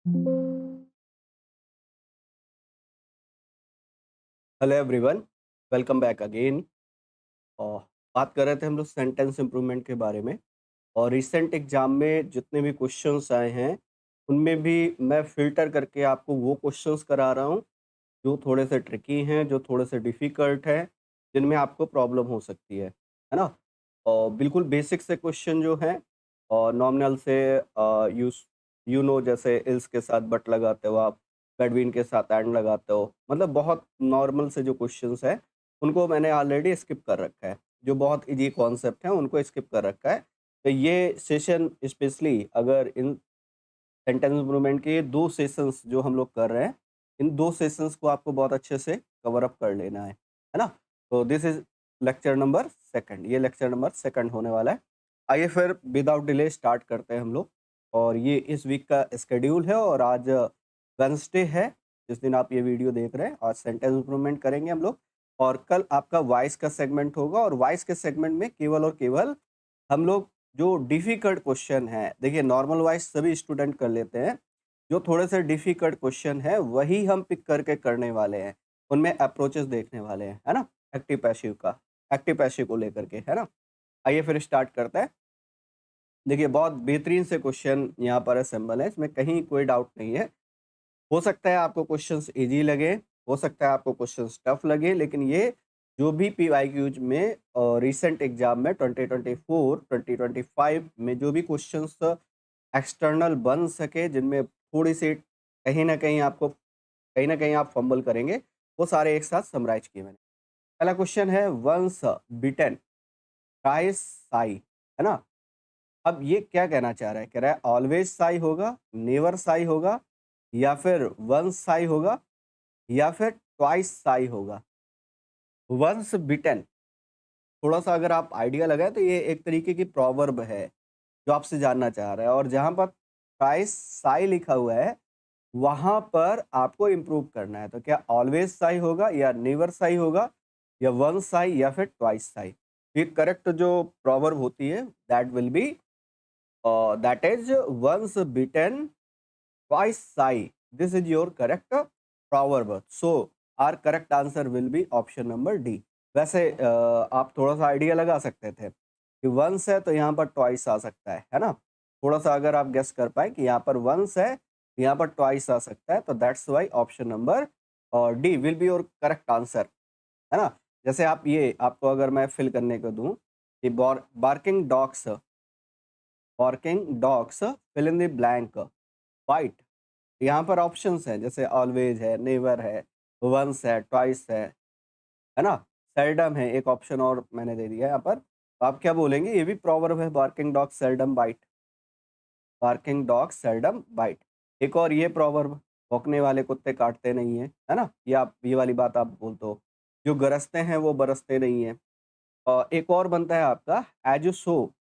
Hello everyone, welcome back again. और बात कर रहे थे हम लोग सेंटेंस इम्प्रूवमेंट के बारे में। और रिसेंट एग्जाम में जितने भी क्वेश्चंस आए हैं उनमें भी मैं फ़िल्टर करके आपको वो क्वेश्चंस करा रहा हूँ जो थोड़े से ट्रिकी हैं, जो थोड़े से डिफ़िकल्ट हैं, जिनमें आपको प्रॉब्लम हो सकती है ना? और बिल्कुल बेसिक से क्वेश्चन जो हैं और नॉमिनल से जैसे इल्स के साथ बट लगाते हो आप, बिटवीन के साथ एंड लगाते हो, मतलब बहुत नॉर्मल से जो क्वेश्चंस हैं, उनको मैंने ऑलरेडी स्किप कर रखा है। जो बहुत ईज़ी कॉन्सेप्ट हैं, उनको स्किप कर रखा है। तो ये सेशन स्पेशली अगर इन सेंटेंस इम्प्रूवमेंट के 2 सेशंस जो हम लोग कर रहे हैं, इन 2 सेशंस को आपको बहुत अच्छे से कवर अप कर लेना है ना? तो दिस इज़ लेक्चर नंबर 2 ये लेक्चर नंबर 2 होने वाला है। आइए फिर विदाउट डिले स्टार्ट करते हैं हम लोग। और ये इस वीक का शेड्यूल है और आज वेडनेसडे है, जिस दिन आप ये वीडियो देख रहे हैं। आज सेंटेंस इम्प्रूवमेंट करेंगे हम लोग और कल आपका वॉइस का सेगमेंट होगा और वॉइस के सेगमेंट में केवल और केवल हम लोग जो डिफ़िकल्ट क्वेश्चन है, देखिए नॉर्मल वाइज़ सभी स्टूडेंट कर लेते हैं। जो थोड़े से डिफ़िकल्ट क्वेश्चन है वही हम पिक करके करने वाले हैं। उनमें अप्रोचेस देखने वाले हैं, है ना? एक्टिव पैसिव का, एक्टिव पैसिव को लेकर के, है ना? आइए फिर स्टार्ट करते हैं। देखिए बहुत बेहतरीन से क्वेश्चन यहाँ पर असेंबल है, इसमें कहीं कोई डाउट नहीं है। हो सकता है आपको क्वेश्चंस ईज़ी लगे, हो सकता है आपको क्वेश्चंस टफ लगे, लेकिन ये जो भी पीवाईक्यूज़ में रिसेंट एग्ज़ाम में 2024, 2025 में जो भी क्वेश्चंस एक्सटर्नल बन सके, जिनमें थोड़ी-सी कहीं न कहीं आप फंबल करेंगे, वो सारे एक साथ समराइज़ किए मैंने। पहला क्वेश्चन है वन्स बीटेन ट्वाइस साई, है ना? अब ये क्या कहना चाह रहा है? कह रहा है ऑलवेज साई होगा, नेवर साई होगा या फिर वन्स साई होगा या फिर ट्वाइस साई होगा। वन्स बिटेन, थोड़ा-सा अगर आप आइडिया लगाएँ तो ये एक तरीके की प्रोवर्ब है, जो आपसे जानना चाह रहा है। और जहाँ पर ट्वाइस साई लिखा हुआ है, वहाँ पर आपको इम्प्रूव करना है। तो क्या ऑलवेज साई होगा या नेवर साई होगा या वन्स साई या फिर ट्वाइस साई? ये करेक्ट जो प्रोवर्ब होती है that will B that is once bitten twice sigh. This is your correct proverb. So our correct answer will be option number D. वैसे आप थोड़ा सा आइडिया लगा सकते थे कि वंस है तो यहाँ पर ट्वाइस आ सकता है ना? थोड़ा सा अगर आप गेस कर पाए कि यहाँ पर वंस है, यहाँ पर ट्वाइस आ सकता है, तो that's why option number D will be your correct answer, है ना? जैसे आप ये आपको अगर मैं फिल करने को दूँ कि barking dogs fill in the blank white. यहाँ पर ऑप्शंस हैं, जैसे ऑलवेज है, नेवर है, वंस है, ट्वाइस है ना? सेल्डम है, एक ऑप्शन और मैंने दे दिया है यहाँ पर। तो आप क्या बोलेंगे? ये भी प्रोवर्ब है, बार्किंग डॉग सेल्डम बाइट। एक और ये प्रोवर्ब, भौंकने वाले कुत्ते काटते नहीं हैं, है ना? ये वाली बात आप बोलते हो। जो गरजते हैं वो बरसते नहीं हैं। एक और बनता है आपका as you sow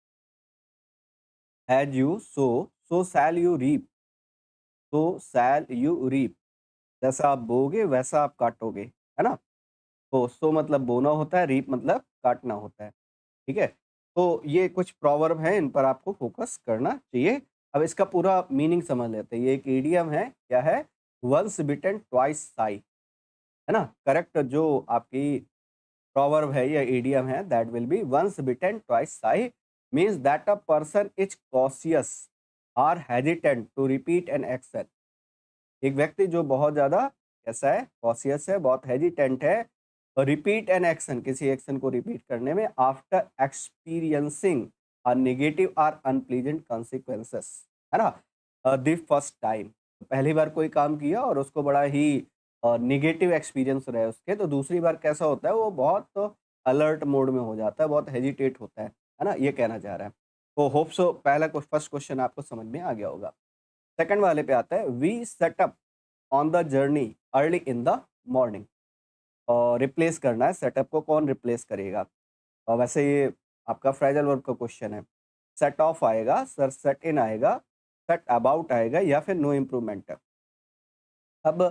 so shall you reap, जैसा आप बोओगे वैसा आप काटोगे, है ना? तो सो मतलब बोना होता है, रीप मतलब काटना होता है, ठीक है? तो ये कुछ प्रोवर्ब हैं, इन पर आपको फ़ोकस करना चाहिए। अब इसका पूरा मीनिंग समझ लेते हैं। ये एक इडियम है, क्या है? वन्स बिटेन ट्वाइस शाई, है ना? करेक्ट जो आपकी proverb है या idiom है, that will be once bitten twice shy, means that a person is cautious or hesitant to repeat an action। एक व्यक्ति जो बहुत ज़्यादा कैसा है? कॉशियस है, बहुत हेजिटेंट है और रिपीट एन एक्शन, किसी एक्शन को रिपीट करने में आफ्टर एक्सपीरियंसिंग अ नेगेटिव और अनप्लीजेंट कॉन्सिक्वेंसेस, है ना? द फर्स्ट टाइम, पहली बार कोई काम किया और उसको बड़ा ही नेगेटिव एक्सपीरियंस रहे उसके, तो दूसरी बार कैसा होता है? वो बहुत अलर्ट मोड में हो जाता है, बहुत हेजिटेट होता है ना? ये कहना चाह रहा है। तो होप सो पहला फर्स्ट क्वेश्चन आपको समझ में आ गया होगा। सेकंड वाले पे आता है, we setup on the journey early in the morning. और रिप्लेस करना है, सेटअप को कौन रिप्लेस करेगा? और वैसे ये आपका फ्रेजल वर्ब का क्वेश्चन है। सेट ऑफ आएगा सर, सेट इन आएगा, सेट अबाउट आएगा या फिर नो इम्प्रूवमेंट। अब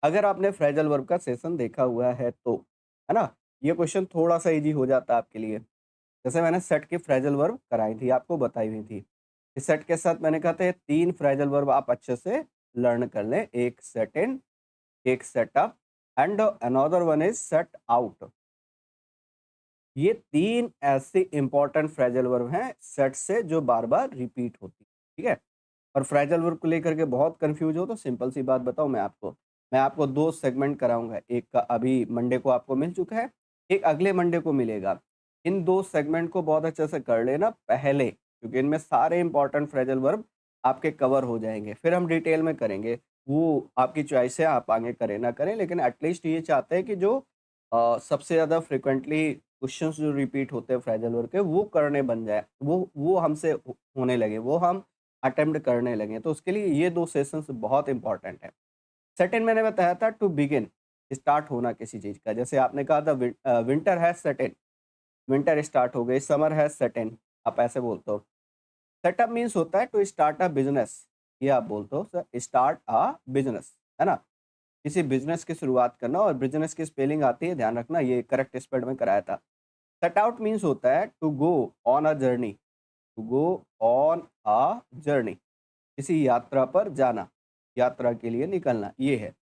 अगर आपने फ्रेजल वर्ब का सेशन देखा हुआ है तो, है ना? ये क्वेश्चन थोड़ा सा इजी हो जाता है आपके लिए। जैसे मैंने सेट की फ्रेजल वर्ब कराई थी, आपको बताई हुई थी। इस सेट के साथ मैंने कहा था ये 3 फ्रेजल वर्ब आप अच्छे से लर्न कर लें, एक सेट इन, एक setup and another one is set out. ये 3 ऐसे इंपॉर्टेंट फ्रेजल वर्ब हैं सेट से जो बार-बार रिपीट होती है, ठीक है? और फ्रेजल वर्ब को लेकर के बहुत कन्फ्यूज़ हो तो सिंपल सी बात बताऊँ मैं आपको 2 सेगमेंट कराऊँगा। एक का अभी मंडे को आपको मिल चुका है, एक अगले मंडे को मिलेगा। इन 2 सेगमेंट को बहुत अच्छे से कर लेना पहले, क्योंकि इनमें सारे इंपॉर्टेंट फ्रेजल वर्ब आपके कवर हो जाएँगे। फिर हम डिटेल में करेंगे, वो आपकी चॉइस है, आप आगे करें ना करें, लेकिन एटलीस्ट ये चाहते हैं कि जो सबसे ज़्यादा फ्रीक्वेंटली क्वेश्चंस जो रिपीट होते हैं फ्रेजल वर्ब के वो करने बन जाए, वो हमसे होने लगे, वो हम अटेम्प्ट करने लगे। तो उसके लिए ये 2 सेशंस बहुत इंपॉर्टेंट है। सेट इन मैंने बताया था टू बिगिन, स्टार्ट होना किसी चीज़ का। जैसे आपने कहा था winter has set in, winter start हो गई, समर हैज़ सेट इन, आप ऐसे बोलते हो। सेटअप मीन्स होता है टू स्टार्ट अ बिज़नेस, ये आप बोलते हो सर स्टार्ट अ बिज़नेस, है ना? किसी बिज़नेस की शुरुआत करना, और बिज़नेस की स्पेलिंग आती है, ध्यान रखना, ये करेक्ट स्पेल में कराया था। सेट आउट मीन्स होता है to go on a journey, to go on a journey, किसी यात्रा पर जाना, यात्रा के लिए निकलना, ये है।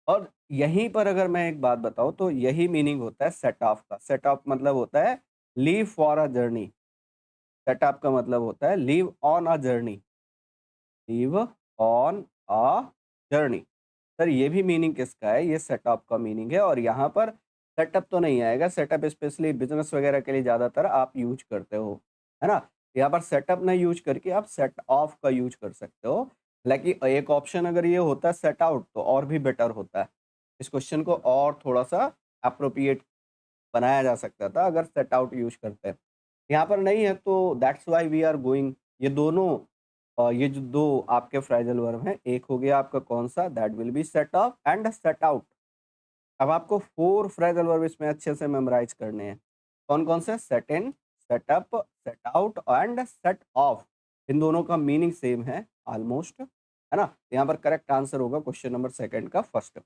और यहीं पर अगर मैं एक बात बताऊँ तो यही मीनिंग होता है सेट ऑफ का। सेट ऑफ मतलब होता है leave for a journey, set of का मतलब होता है leave on a journey, leave on a journey. Sir ये भी मीनिंग किसका है? ये सेटअप का मीनिंग है, और यहाँ पर सेटअप तो नहीं आएगा, सेटअप स्पेशली बिज़नेस वगैरह के लिए ज़्यादातर आप यूज़ करते हो, है ना? यहाँ पर सेटअप ना यूज़ करके आप सेट ऑफ का यूज़ कर सकते हो। हालाँकि एक ऑप्शन अगर ये होता सेट आउट तो और भी बेटर होता है। इस क्वेश्चन को और थोड़ा-सा एप्रोप्रिएट बनाया जा सकता था अगर सेट आउट यूज़ करते। यहाँ पर नहीं है तो that's why we are going, ये दोनों ये जो 2 आपके फ्रेजल वर्ब हैं, एक हो गया आपका कौन-सा that will B set of and set out. अब आपको 4 फ्रेजल वर्ब इसमें अच्छे से मेमोराइज़ करने हैं। कौन-कौन से? Set in, set up, set out and set off. इन दोनों का मीनिंग सेम है ऑलमोस्ट, है ना? यहाँ पर करेक्ट आंसर होगा क्वेश्चन नंबर 2 का first.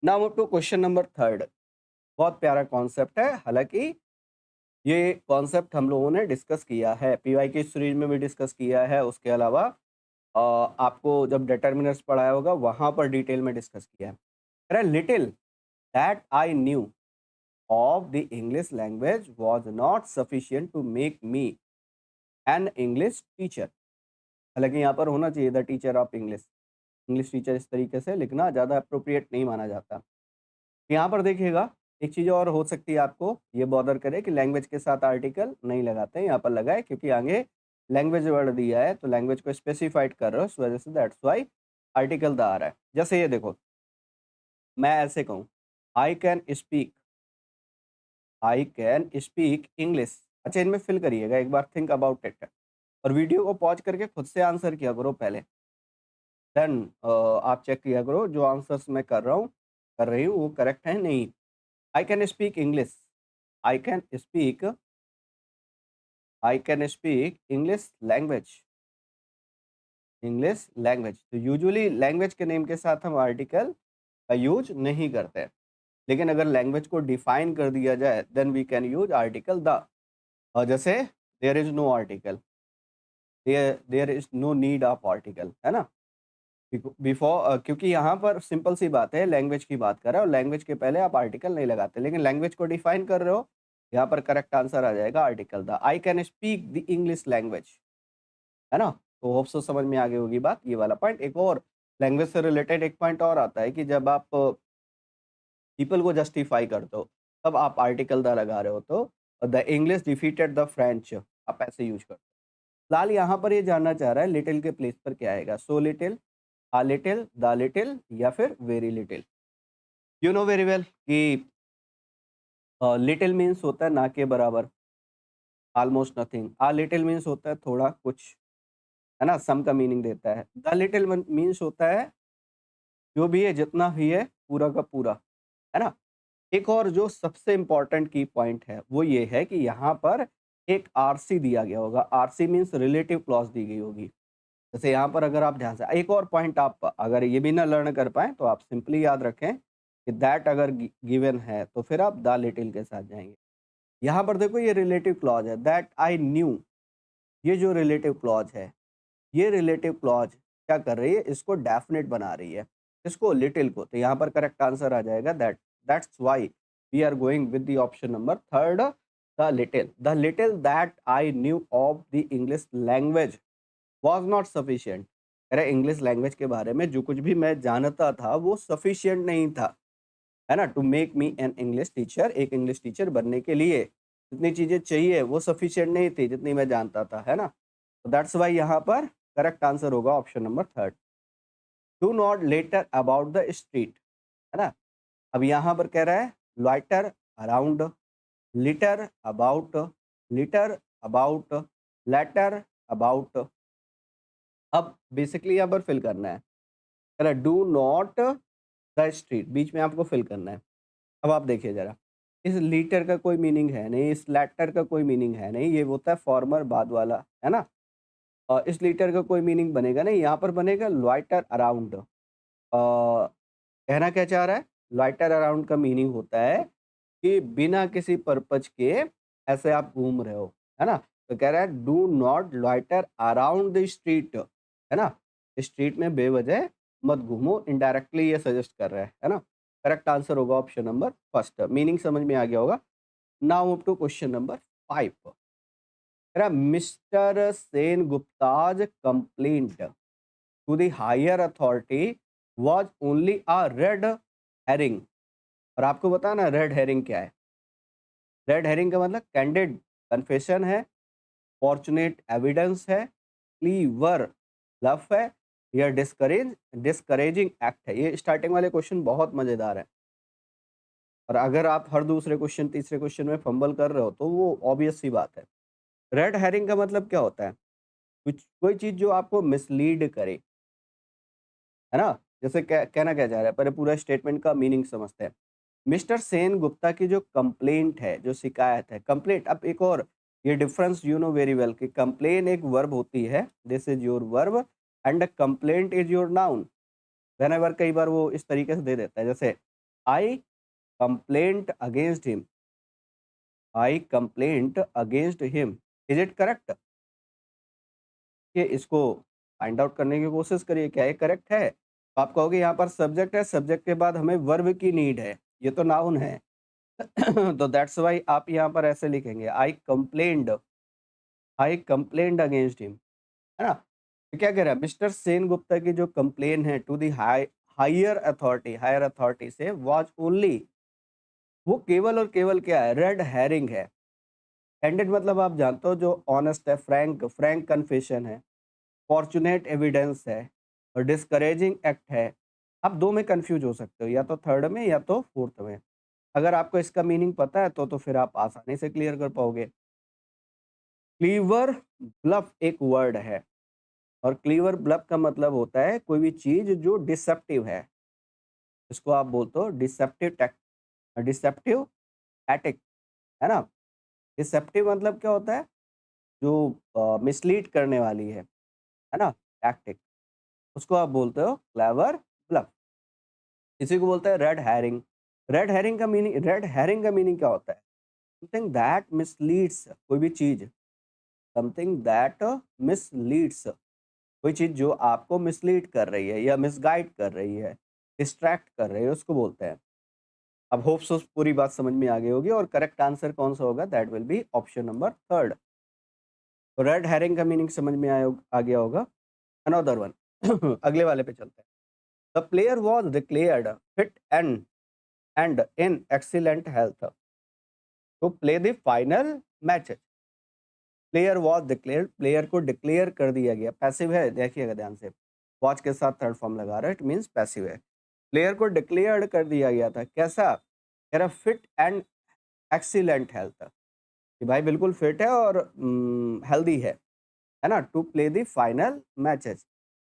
Now move to question number 3। बहुत प्यारा कॉन्सेप्ट है, हालाँकि ये कॉन्सेप्ट हम लोगों ने डिस्कस किया है, पीवाईक्यू सीरीज में भी डिस्कस किया है, उसके अलावा आपको जब डिटर्मिनर्स पढ़ाया होगा वहाँ पर डिटेल में डिस्कस किया है। कह रहा है little that I knew of the English language was not sufficient to make me an English teacher. हालाँकि यहाँ पर होना चाहिए the teacher of English, English teacher इस तरीके से लिखना ज़्यादा एप्रोप्रिएट नहीं माना जाता। यहाँ पर देखिएगा, एक चीज़ और हो सकती है आपको ये बॉदर करे कि लैंग्वेज के साथ आर्टिकल नहीं लगाते हैं, यहाँ पर लगाए क्योंकि आगे लैंग्वेज वर्ड दिया है, तो लैंग्वेज को स्पेसिफाइड कर रहे हो, इस वजह से दैट्स व्हाई आर्टिकल द आ रहा है। जैसे ये देखो, मैं ऐसे कहूँ, आई कैन स्पीक इंग्लिश। अच्छा, इनमें फिल करिएगा, एक बार थिंक अबाउट इट, और वीडियो को पॉज़ करके खुद से आंसर किया करो पहले। देन आप चेक किया करो जो आंसर्स मैं कर रही हूँ, वो करेक्ट है नहीं। I can speak English, I can speak I can speak English language. तो यूजुअली लैंग्वेज के नेम के साथ हम आर्टिकल का यूज नहीं करते हैं। लेकिन अगर लैंग्वेज को डिफाइन कर दिया जाए then we can use article the. और जैसे there is no article, there is no need of article, है ना? बिफोर, क्योंकि यहाँ पर सिंपल सी बात है, लैंग्वेज की बात कर रहे हो, लैंग्वेज के पहले आप आर्टिकल नहीं लगाते, लेकिन लैंग्वेज को डिफाइन कर रहे हो, यहाँ पर करेक्ट आंसर आ जाएगा article the. I can speak the English language, है ना? तो होप सो समझ में आ गई होगी बात, ये वाला पॉइंट। एक और लैंग्वेज से रिलेटेड एक पॉइंट और आता है कि जब आप पीपल को जस्टिफाई करते हो, तब आप आर्टिकल द लगा रहे हो, तो the English defeated the French, आप ऐसे यूज करते हो। फिलहाल यहाँ पर ये जानना चाह रहा है लिटिल के प्लेस पर क्या आएगा, so little, a little, the little, या फिर very little. You know very well कि लिटिल मीन्स होता है ना के बराबर, almost nothing. A little means होता है थोड़ा कुछ, है ना? सम का मीनिंग देता है। द लिटिल मीन्स होता है जो भी है, जितना भी है, पूरा का पूरा, है ना? एक और जो सबसे इम्पोर्टेंट की पॉइंट है, वो ये है कि यहाँ पर एक आरसी दिया गया होगा। आरसी मीन्स रिलेटिव क्लॉज दी गई होगी। जैसे यहाँ पर अगर आप ध्यान से एक और पॉइंट, आप अगर ये भी ना लर्न कर पाएँ तो आप सिंपली याद रखें कि दैट अगर गिवन है तो फिर आप द लिटिल के साथ जाएँगे। यहाँ पर देखो ये रिलेटिव क्लॉज है, दैट आई न्यू, ये जो रिलेटिव क्लॉज है, ये रिलेटिव क्लॉज क्या कर रही है, इसको डेफिनेट बना रही है, इसको लिटिल को। तो यहाँ पर करेक्ट आंसर आ जाएगा that's why we are going with the option number third, the little that I knew of the English language was not sufficient. कह रहा है इंग्लिश लैंग्वेज के बारे में जो कुछ भी मैं जानता था वो सफिशिएंट नहीं था, है ना, to make me an English teacher, एक इंग्लिश टीचर बनने के लिए जितनी चीजें चाहिए वो सफिशिएंट नहीं थी जितनी मैं जानता था, है ना। तो दैट्स वाई यहाँ पर करेक्ट आंसर होगा option number third. Do not loiter about the street, है ना। अब यहाँ पर कह रहा है loiter around, litter about, litter about, loiter about. अब बेसिकली यहाँ पर फिल करना है, कह रहा है डू नॉट द स्ट्रीट, बीच में आपको फिल करना है। अब आप देखिए जरा, इस लीटर का कोई मीनिंग है नहीं, इस लेटर का कोई मीनिंग है नहीं, ये होता है फॉर्मर बाद वाला, है ना। और इस लीटर का कोई मीनिंग बनेगा नहीं, यहाँ पर बनेगा लॉइटर अराउंड। कहना क्या चाह रहा है, लॉइटर अराउंड का मीनिंग होता है कि बिना किसी पर्पज के ऐसे आप घूम रहे हो, है ना। तो कह रहा है do not loiter around the street, है ना, स्ट्रीट में बेवजह मत घूमो, इनडायरेक्टली ये सजेस्ट कर रहा है ना। करेक्ट आंसर होगा ऑप्शन नंबर फर्स्ट, मीनिंग समझ में आ गया होगा। Now move to question number 5। कह रहा mister Sen Gupta's complaint to the higher authority was only a red herring. और आपको बताना रेड हेरिंग क्या है। रेड हेरिंग का मतलब कैंडिड कन्फेशन है, फॉर्चुनेट एविडेंस है, क्लीवर ब्लफ है, या डिस्करेजिंग एक्ट है। ये स्टार्टिंग वाले क्वेश्चन बहुत मजेदार है, और अगर आप हर दूसरे क्वेश्चन तीसरे क्वेश्चन में फंबल कर रहे हो तो वो ऑब्वियस सी बात है। रेड हेरिंग का मतलब क्या होता है, कुछ कोई चीज जो आपको मिसलीड करे, है ना। जैसे कहना क्या चाह रहा है, पहले पूरा स्टेटमेंट का मीनिंग समझते हैं। मिस्टर सेन गुप्ता की जो कंप्लेंट है, जो शिकायत है, कंप्लेंट। अब एक और ये difference you know very well कि कंप्लेन एक वर्ब होती है, this is your verb, and complaint is your noun. Whenever कई बार वो इस तरीके से दे देता है, जैसे I complain against him, I complain against him, is it correct. कि इसको फाइंड आउट करने की कोशिश करिए क्या ये करेक्ट है। तो आप कहोगे यहाँ पर सब्जेक्ट है, सब्जेक्ट के बाद हमें वर्ब की नीड है, ये तो नाउन है। तो दैट्स वाई आप यहाँ पर ऐसे लिखेंगे आई कंप्लेंड अगेंस्ट हिम, है ना। तो क्या कह रहा है, मिस्टर सेन गुप्ता की जो कंप्लेन है टू दी हायर अथॉरिटी से वाज ओनली, वो केवल और केवल क्या है, रेड हेरिंग है। कैंडिड मतलब आप जानते हो जो ऑनेस्ट है, फ्रैंक कन्फेशन है, फॉर्चुनेट एविडेंस है, और डिस्करेजिंग एक्ट है। आप दो में कंफ्यूज हो सकते हो, या तो थर्ड में या तो फोर्थ में। अगर आपको इसका मीनिंग पता है तो फिर आप आसानी से क्लियर कर पाओगे। क्लीवर ब्लफ एक वर्ड है, और क्लीवर ब्लफ का मतलब होता है कोई भी चीज जो डिसेप्टिव है, इसको आप बोलते हो डिसेप्टिव टैक्टिक, है ना। डिसेप्टिव मतलब क्या होता है, जो मिसलीड करने वाली है ना, टैक्टिक, उसको आप बोलते हो क्लेवर ब्लफ। इसी को बोलते हैं रेड हैरिंग। रेड हैरिंग का मीनिंग क्या होता है, समथिंग दैट मिसलीड्स, कोई भी चीज, समथिंग दैट मिसलीड्स, कोई चीज जो आपको मिसलीड कर रही है या मिसगाइड कर रही है, डिस्ट्रैक्ट कर रही है, उसको बोलते हैं। अब होप सो पूरी बात समझ में आ गई होगी, और करेक्ट आंसर कौन सा होगा, that will be option number third. तो रेड हैरिंग का मीनिंग समझ में आ गया होगा। अनदर वन अगले वाले पे चलते हैं। The player was declared fit and in excellent health to play the final match. Player was declared, player को डिक्लेयर कर दिया गया, पैसिव है, देखिएगा ध्यान से, वॉच के साथ थर्ड फॉर्म लगा रहा है, इट मीन्स पैसिव है। प्लेयर को डिक्लेयर्ड कर दिया गया था, कैसा, कह रहा फिट एंड एक्सीलेंट हेल्थ, कि भाई बिल्कुल फिट है और हेल्दी है ना, to play the final matches.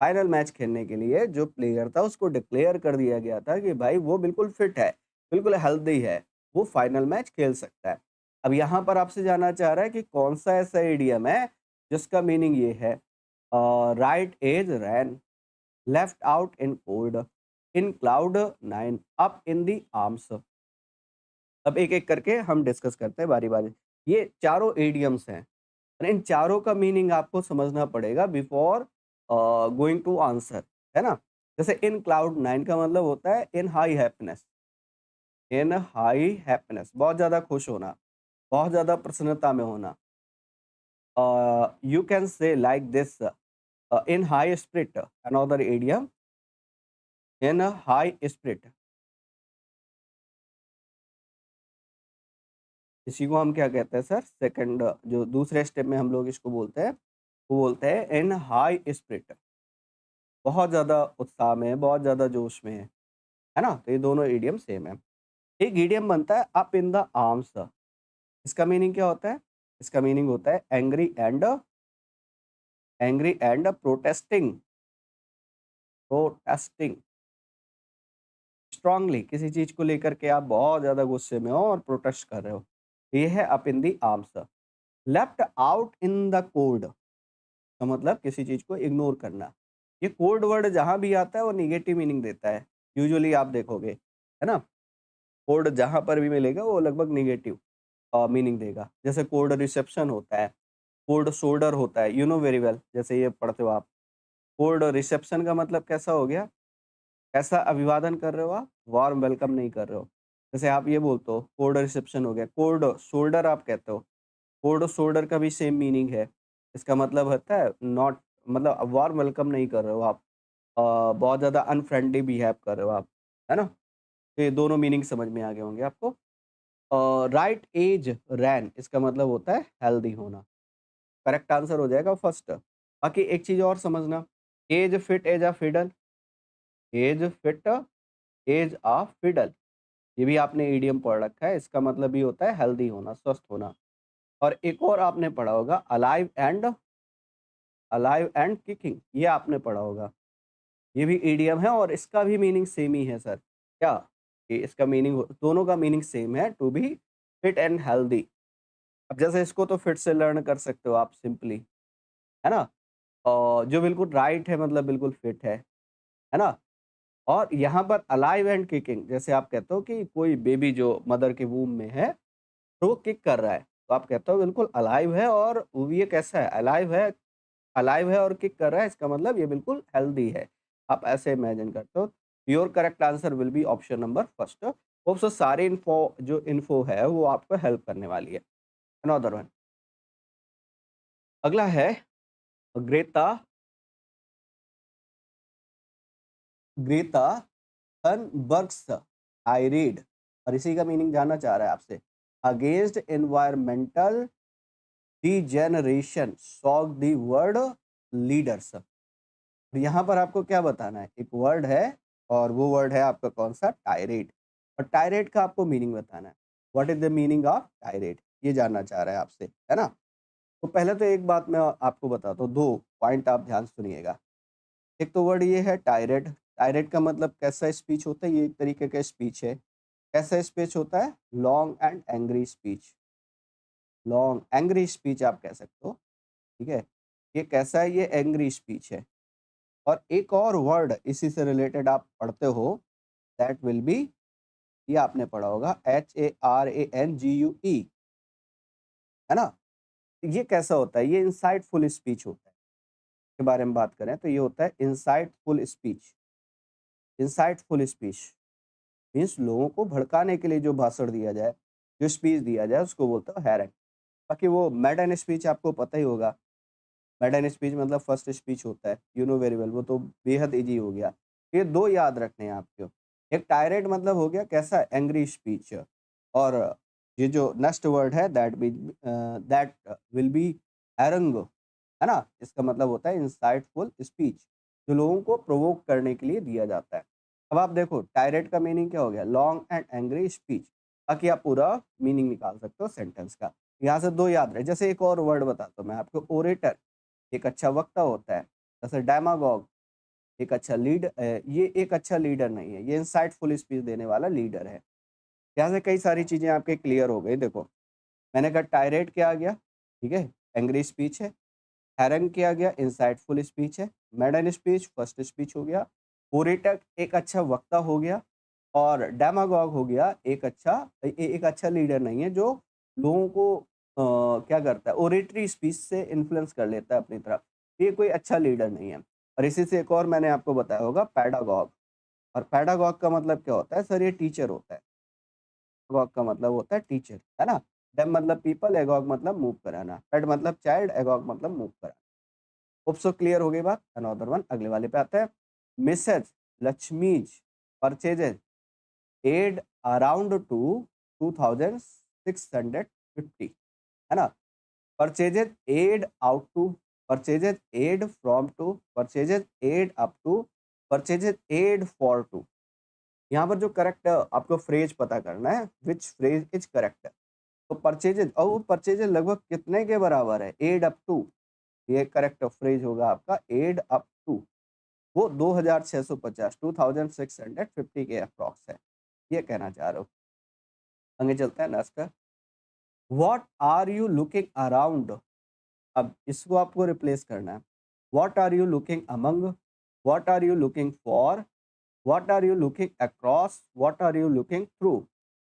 Final match खेलने के लिए जो प्लेयर था उसको डिक्लेयर कर दिया गया था कि भाई वो बिल्कुल फिट है, बिल्कुल हेल्दी है, वो फाइनल मैच खेल सकता है। अब यहाँ पर आपसे जानना चाह रहा है कि कौन सा ऐसा इडियम है जिसका मीनिंग ये है, right as rain, left out in cold, in cloud nine, up in the arms. अब एक एक करके हम डिस्कस करते हैं बारी बारी। ये चारों इडियम्स हैं, और इन चारों का मीनिंग आपको समझना पड़ेगा बिफोर गोइंग टू आंसर, है ना? जैसे इन क्लाउड 9 का मतलब होता है इन हाई हैप्पीनेस, इन हाई हैप्पीनेस बहुत ज़्यादा खुश होना, बहुत ज़्यादा प्रसन्नता में होना। You can say like this, in high spirit, another idiom, in a high spirit। इसी को हम क्या कहते हैं सर? सेकंड जो दूसरे स्टेप में हम लोग इसको बोलते हैं, वो बोलते हैं इन हाई स्पिरिट, बहुत ज़्यादा उत्साह में है, बहुत ज़्यादा जोश में है ना? तो ये दोनों इडियम सेम है। एक इडियम बनता है अप इन द आर्म्स। इसका मीनिंग क्या होता है? इसका मीनिंग होता है angry and protesting, protesting strongly, किसी चीज को लेकर के आप बहुत ज्यादा गुस्से में हो और प्रोटेस्ट कर रहे हो। ये है up in the arms. Left out in the cold का मतलब किसी चीज को इग्नोर करना। ये कोल्ड वर्ड जहां भी आता है वो निगेटिव मीनिंग देता है, यूजुअली आप देखोगे, है ना? कोल्ड जहां पर भी मिलेगा वो लगभग निगेटिव मीनिंग देगा। जैसे कोल्ड रिसेप्शन होता है, कोल्ड शोल्डर होता है, यू नो वेरी वेल, जैसे ये पढ़ते हो आप। कोल्ड रिसेप्शन का मतलब कैसा हो गया? कैसा अभिवादन कर रहे हो आप? वार्म वेलकम नहीं कर रहे हो। जैसे आप ये बोलते हो कोल्ड रिसेप्शन हो गया, कोल्ड शोल्डर आप कहते हो, कोल्ड शोल्डर का भी सेम मीनिंग है। इसका मतलब होता है नॉट, मतलब वार्म वेलकम नहीं कर रहे हो आप, बहुत ज़्यादा अनफ्रेंडली बिहेव कर रहे हो आप, है ना? तो ये दोनों मीनिंग समझ में आ गए होंगे आपको। राइट एज रैन, इसका मतलब होता है हेल्दी होना। करेक्ट आंसर हो जाएगा फर्स्ट। बाकी एक चीज़ और समझना, as fit as a fiddle, as fit as a fiddle, ये भी आपने ईडीएम पढ़ रखा है। इसका मतलब ये होता है हेल्दी होना, स्वस्थ होना। और एक और आपने पढ़ा होगा अलाइव एंड किकिंग, ये आपने पढ़ा होगा। ये भी ईडीएम है और इसका भी मीनिंग सेम ही है सर। क्या? कि इसका मीनिंग, दोनों का मीनिंग सेम है, to be fit and healthy. अब जैसे इसको तो फिट से लर्न कर सकते हो आप सिंपली, है ना? और जो बिल्कुल राइट है मतलब बिल्कुल फिट है ना? और यहाँ पर अलाइव एंड किकिंग, जैसे आप कहते हो कि कोई बेबी जो मदर के वूम में है तो वो किक कर रहा है, तो आप कहते हो बिल्कुल अलाइव है, और वो ये कैसा है? अलाइव है और किक कर रहा है, इसका मतलब ये बिल्कुल हेल्दी है। आप ऐसे इमेजिन करते हो। Your correct answer will be option number first. Hope so सारी इन्फो है वो आपको हेल्प करने वाली है। अनदर वन, अगला है ग्रेता ग्रेता थनबर्ग्स आइरिड, और इसी का मीनिंग जानना चाह रहा है आपसे। Against environmental degeneration सॉग the word leaders. यहाँ पर आपको क्या बताना है? एक वर्ड है और वो वर्ड है आपका कौन सा? टायरेट। और टायरेट का आपको मीनिंग बताना है। What is the meaning of tirade, ये जानना चाह रहा है आपसे, है ना? तो पहले तो एक बात मैं आपको बताता हूँ, दो पॉइंट आप ध्यान सुनिएगा। एक तो वर्ड ये है टायरेट। टायरेट का मतलब कैसा स्पीच होता है? ये एक तरीके का स्पीच है। कैसा स्पीच होता है? Long and angry speech, long angry speech आप कह सकते हो, ठीक है? ये कैसा है? ये एंग्री स्पीच है। और एक और वर्ड इसी से रिलेटेड आप पढ़ते हो, दैट विल बी, ये आपने पढ़ा होगा, HARANGUE, है ना? ये कैसा होता है? ये इंसाइटफुल स्पीच होता है। के बारे में बात करें तो ये होता है insightful speech. Insightful speech means लोगों को भड़काने के लिए जो भाषण दिया जाए, जो स्पीच दिया जाए, उसको बोलते हो हैरेंग। बाकी वो मैडन स्पीच आपको पता ही होगा। मैडन स्पीच मतलब फर्स्ट स्पीच होता है, यू नो वेरी वेल, वो तो बेहद ईजी हो गया। ये दो याद रखने हैं आपको। एक टायरेट मतलब हो गया कैसा? Angry speech. और ये जो नेक्स्ट वर्ड है दैट विल बी हैरंग, है ना? इसका मतलब होता है इंसाइटफुल स्पीच, जो लोगों को प्रोवोक करने के लिए दिया जाता है। अब आप देखो टायरेट का मीनिंग क्या हो गया? Long and angry speech. बाकी आप पूरा मीनिंग निकाल सकते हो सेंटेंस का। यहाँ से दो याद रहे। जैसे एक और वर्ड बताता हूँ मैं आपको, ओरेटर, एक अच्छा वक्ता होता है। जैसे डेमागॉग, एक अच्छा ये एक अच्छा लीडर नहीं है, ये इंसाइटफुल स्पीच देने वाला लीडर है। यहाँ से कई सारी चीज़ें आपके क्लियर हो गई। देखो मैंने कहा टायरेट क्या आ गया, ठीक है, एंग्री स्पीच है। हैरंग किया गया, इंसाइटफुल स्पीच है। मैडन स्पीच फर्स्ट स्पीच हो गया। ओरेटर एक अच्छा वक्ता हो गया। और डेमागॉग हो गया एक अच्छा लीडर नहीं है, जो लोगों को क्या करता है? ओरेटरी स्पीच से इन्फ्लुएंस कर लेता है अपनी तरफ। ये कोई अच्छा लीडर नहीं है। और इसी से एक और मैंने आपको बताया होगा पैडागॉग। और पैडागॉग का मतलब क्या होता है सर? ये टीचर होता है। पैडागॉग का मतलब होता है टीचर, है ना? डेम मतलब पीपल, एगॉग मतलब मूव कराना, पेड मतलब चाइल्ड, एगॉग मतलब मूव कराना। होप सो क्लियर हो गई बात। अनदर वन, अगले वाले पे आते हैं। Mrs Lakshmi's purchases add around to 2650, है ना? Purchases add out to, purchases add from to, purchases add up to, purchases add for to. यहाँ पर जो करेक्ट आपको फ्रेज पता करना है, विच फ्रेज इज करेक्ट। तो परचेजेज, और वो परचेजेज लगभग कितने के बराबर है? Add up to. ये करेक्ट फ्रेज होगा आपका, एड अप टू। वो 2650, 2650 के अप्रॉक्स है, ये कहना चाह रहे हो। आगे चलते हैं next. What are you looking around. अब इसको आपको रिप्लेस करना है। What are you looking among, what are you looking for, what are you looking across, what are you looking through.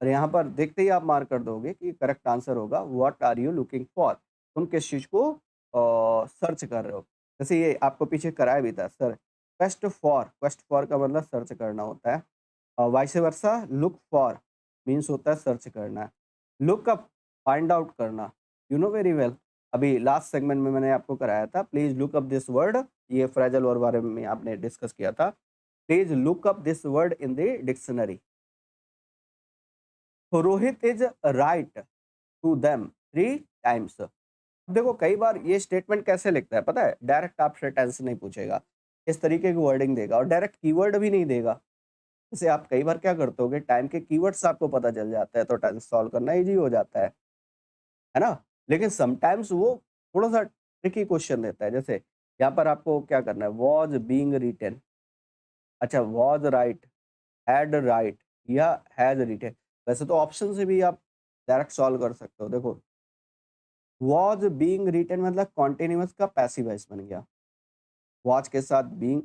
और यहाँ पर देखते ही आप मार्क कर दोगे कि करेक्ट आंसर होगा what are you looking for. तुम किस चीज को सर्च कर रहे हो? जैसे ये आपको पीछे कराया भी था सर, क्वेस्ट फॉर का मतलब सर्च करना होता है। Vice versa, look for means होता है सर्च करना। लुक अप फाइंड आउट करना। यू नो वेरी वेल, अभी लास्ट सेगमेंट में मैंने आपको कराया था, please look up this word. ये फ्रेजल वर्ड बारे में आपने डिस्कस किया था। Please look up this word in the dictionary. Rohit is write to them 3 times. देखो कई बार ये स्टेटमेंट कैसे लिखता है पता है? डायरेक्ट आपसे टेंस नहीं पूछेगा, इस तरीके की वर्डिंग देगा और डायरेक्ट कीवर्ड भी नहीं देगा। जैसे आप कई बार क्या करते होगे, टाइम के कीवर्ड्स आपको पता चल जाता है तो टेंस सॉल्व करना इजी हो जाता है ना? लेकिन समटाइम्स वो थोड़ा-सा ट्रिकी क्वेश्चन देता है। जैसे यहाँ पर आपको क्या करना है, वाज़ बीइंग रिटन, अच्छा वाज़ राइट, हैड राइट या हैज़ रिटन। वैसे तो ऑप्शन से भी आप डायरेक्ट सॉल्व कर सकते हो। देखो वाज़ बीइंग रिटन मतलब कॉन्टिन्यूअस का पैसिव वॉइस बन गया। वॉच के साथ बीइंग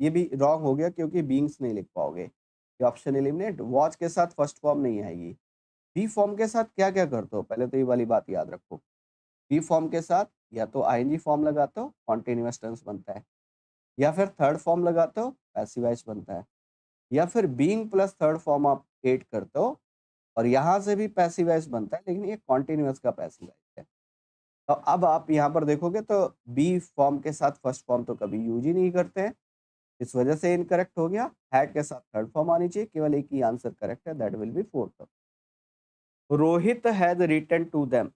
ये भी रॉन्ग हो गया क्योंकि बीइंग्स नहीं लिख पाओगे। ये ऑप्शन एलिमिनेट। वॉच के साथ फर्स्ट फॉर्म नहीं आएगी। बी फॉर्म के साथ क्या-क्या करते हो? पहले तो ये वाली बात याद रखो। बी फॉर्म के साथ या तो आईएनजी फॉर्म लगाते हो, कॉन्टिन्यूअस टेंस बनता है, या फिर थर्ड फॉर्म लगाते हो, पैसिव वॉइस बनता है, या फिर बीइंग प्लस थर्ड फॉर्म आप ऐड करते हो और यहाँ से भी पैसिव वॉइस बनता है, लेकिन ये कॉन्टिन्यूअस का पैसिव वॉइस है। तो अब आप यहाँ पर देखोगे तो बी फॉर्म के साथ फर्स्ट फॉर्म तो कभी यूज ही नहीं करते हैं, इस वजह से इनकरेक्ट हो गया। हैड के साथ थर्ड फॉर्म आनी चाहिए, केवल एक ही आंसर करेक्ट है, that will be fourth. Rohit has written to them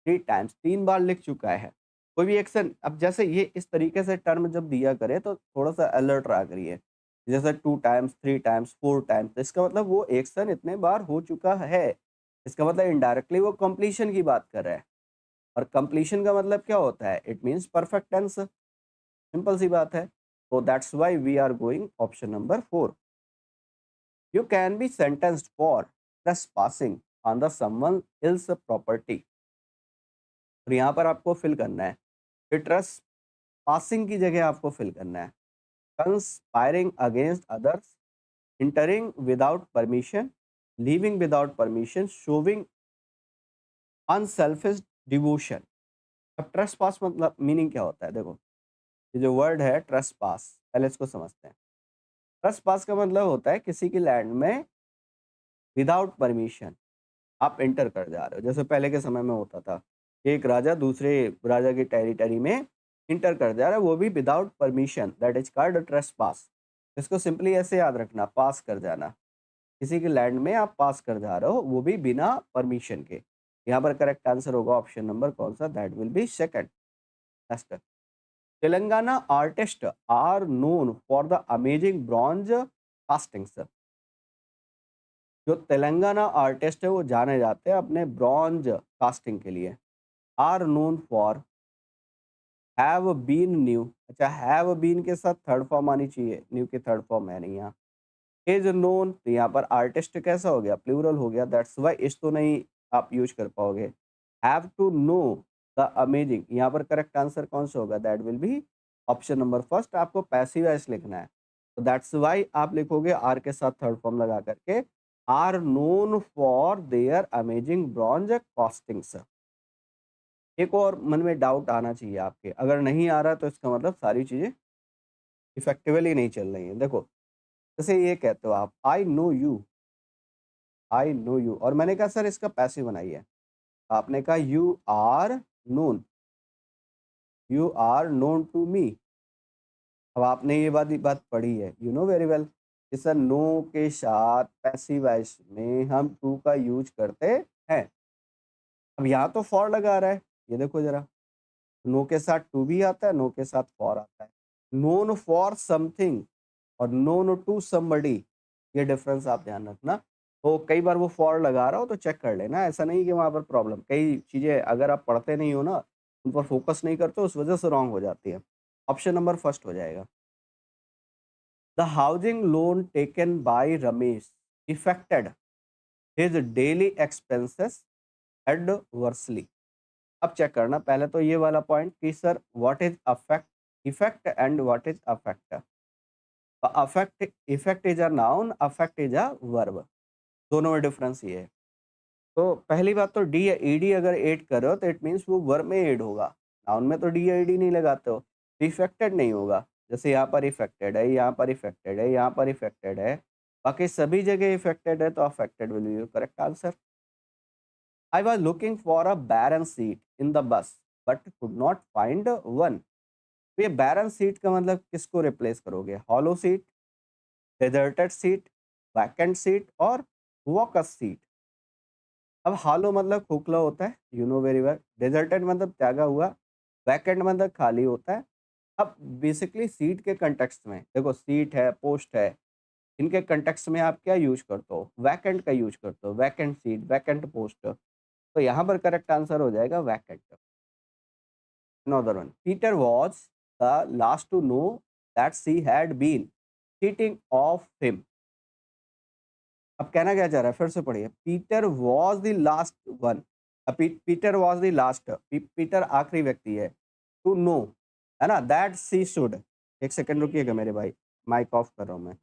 3 times, 3 बार लिख चुका है। कोई भी एक्शन, अब जैसे ये इस तरीके से टर्म जब दिया करे तो थोड़ा-सा अलर्ट रहा करिए। जैसे 2 टाइम्स, 3 टाइम्स, 4 टाइम्स, तो इसका मतलब वो एक्शन इतने बार हो चुका है। इसका मतलब इनडायरेक्टली वो कंप्लीशन की बात कर रहा है और कंप्लीशन का मतलब क्या होता है? It means perfect tense. Simple सी बात है। तो that's why we are going option number 4। You can be sentenced for trespassing on the someone else property. और यहाँ पर आपको फिल करना है कि ट्रस्ट पासिंग की जगह आपको फिल करना है conspiring against others, entering without permission, leaving without permission, showing unselfish devotion. अब ट्रस्ट पास मतलब मीनिंग क्या होता है? देखो ये जो वर्ड है ट्रस्ट पास, पहले इसको समझते हैं। ट्रस्ट पास का मतलब होता है किसी की लैंड में विदाउट परमिशन आप एंटर कर जा रहे हो। जैसे पहले के समय में होता था, एक राजा दूसरे राजा की टेरिटरी में इंटर कर जा रहा है, वो भी without permission, that is called trespass. इसको सिंपली ऐसे याद रखना, पास कर जाना। किसी के लैंड में आप पास कर जा रहे हो, वो भी बिना परमिशन के। यहाँ पर करेक्ट आंसर होगा ऑप्शन नंबर कौन सा? That will be second. Next, Telangana artist are known for the amazing bronze castings. जो तेलंगाना आर्टिस्ट है वो जाने जाते हैं अपने ब्रॉन्ज कास्टिंग के लिए। Are known for, have been knew, अच्छा हैव बीन के साथ थर्ड फॉर्म आनी चाहिए, न्यू की थर्ड फॉर्म है नहीं यहाँ। इज नोन, तो यहाँ पर आर्टिस्ट कैसा हो गया? प्लूरल हो गया, दैट्स वाई इस तो नहीं आप यूज कर पाओगे। Have to know the amazing, यहाँ पर करेक्ट आंसर कौन सा होगा? That will be option number first. आपको पैसिव वॉइस लिखना है, तो दैट्स वाई आप लिखोगे आर के साथ थर्ड फॉर्म लगा करके, are known for their amazing bronze castings. एक और मन में डाउट आना चाहिए आपके, अगर नहीं आ रहा तो इसका मतलब सारी चीजें इफेक्टिवली नहीं चल रही हैं। देखो, जैसे ये कहते हो आप, आई नो यू, और मैंने कहा सर इसका पैसिव बनाइए। आपने कहा known you are known to me. अब आपने ये वाली बात पढ़ी है, यू नो वेरी वेल कि सर नो के साथ पैसिव वॉइस में हम टू का यूज करते हैं। अब यहाँ तो फॉर लगा रहा है, ये देखो जरा, नो के साथ टू भी आता है, नो के साथ फॉर आता है। नोन फॉर समथिंग और नोन टू समबडी, ये डिफरेंस आप ध्यान रखना। तो कई बार वो फॉर लगा रहा हो तो चेक कर लेना, ऐसा नहीं कि वहाँ पर प्रॉब्लम, कई चीज़ें अगर आप पढ़ते नहीं हो ना, उन पर फोकस नहीं करते, उस वजह से रॉन्ग हो जाती है। ऑप्शन नंबर फर्स्ट हो जाएगा। The housing loan taken by Ramesh affected his daily expenses adversely. अब चेक करना पहले तो ये वाला पॉइंट कि sir what is affect, effect and what is affect. Affect, effect is a noun, affect is a verb, दोनों में डिफरेंस ये है। तो पहली बात तो डी या ईडी अगर ऐड कर रहे हो तो इट मीन्स वो वर्ब में ऐड होगा, नाउन में तो डी या ईडी नहीं लगाते हो, इफेक्टेड नहीं होगा। जैसे यहाँ पर इफेक्टेड है, यहाँ पर इफेक्टेड है, यहाँ पर इफेक्टेड है, बाकी सभी जगह इफेक्टेड है, तो affected will be correct answer. I was looking for a barren seat in the bus but could not find one। तो ये barren seat का मतलब किसको रिप्लेस करोगे? Hollow seat, deserted seat, vacant seat और वॉकस सीट। अब हॉलो मतलब खोखला होता है, you know very well. Deserted मतलब त्यागा हुआ, वैकेंट मतलब खाली होता है। अब बेसिकली सीट के कंटेक्स्ट में देखो, सीट है, पोस्ट है, इनके कंटेक्स्ट में आप क्या यूज करते हो? वैकेंट का यूज करते हो, वैकेंट सीट, वैकेंट पोस्ट। तो यहाँ पर करेक्ट आंसर हो जाएगा vacant. Another one. Peter was the last to know that she had been cheating of him। अब कहना क्या चाह रहा है, फिर से पढ़िए। Peter was the last one, Peter was the last, Peter आखिरी व्यक्ति है टू नो, है ना, दैट सी शुड। एक सेकंड रुकिएगा मेरे भाई, माइक ऑफ कर रहा हूँ मैं।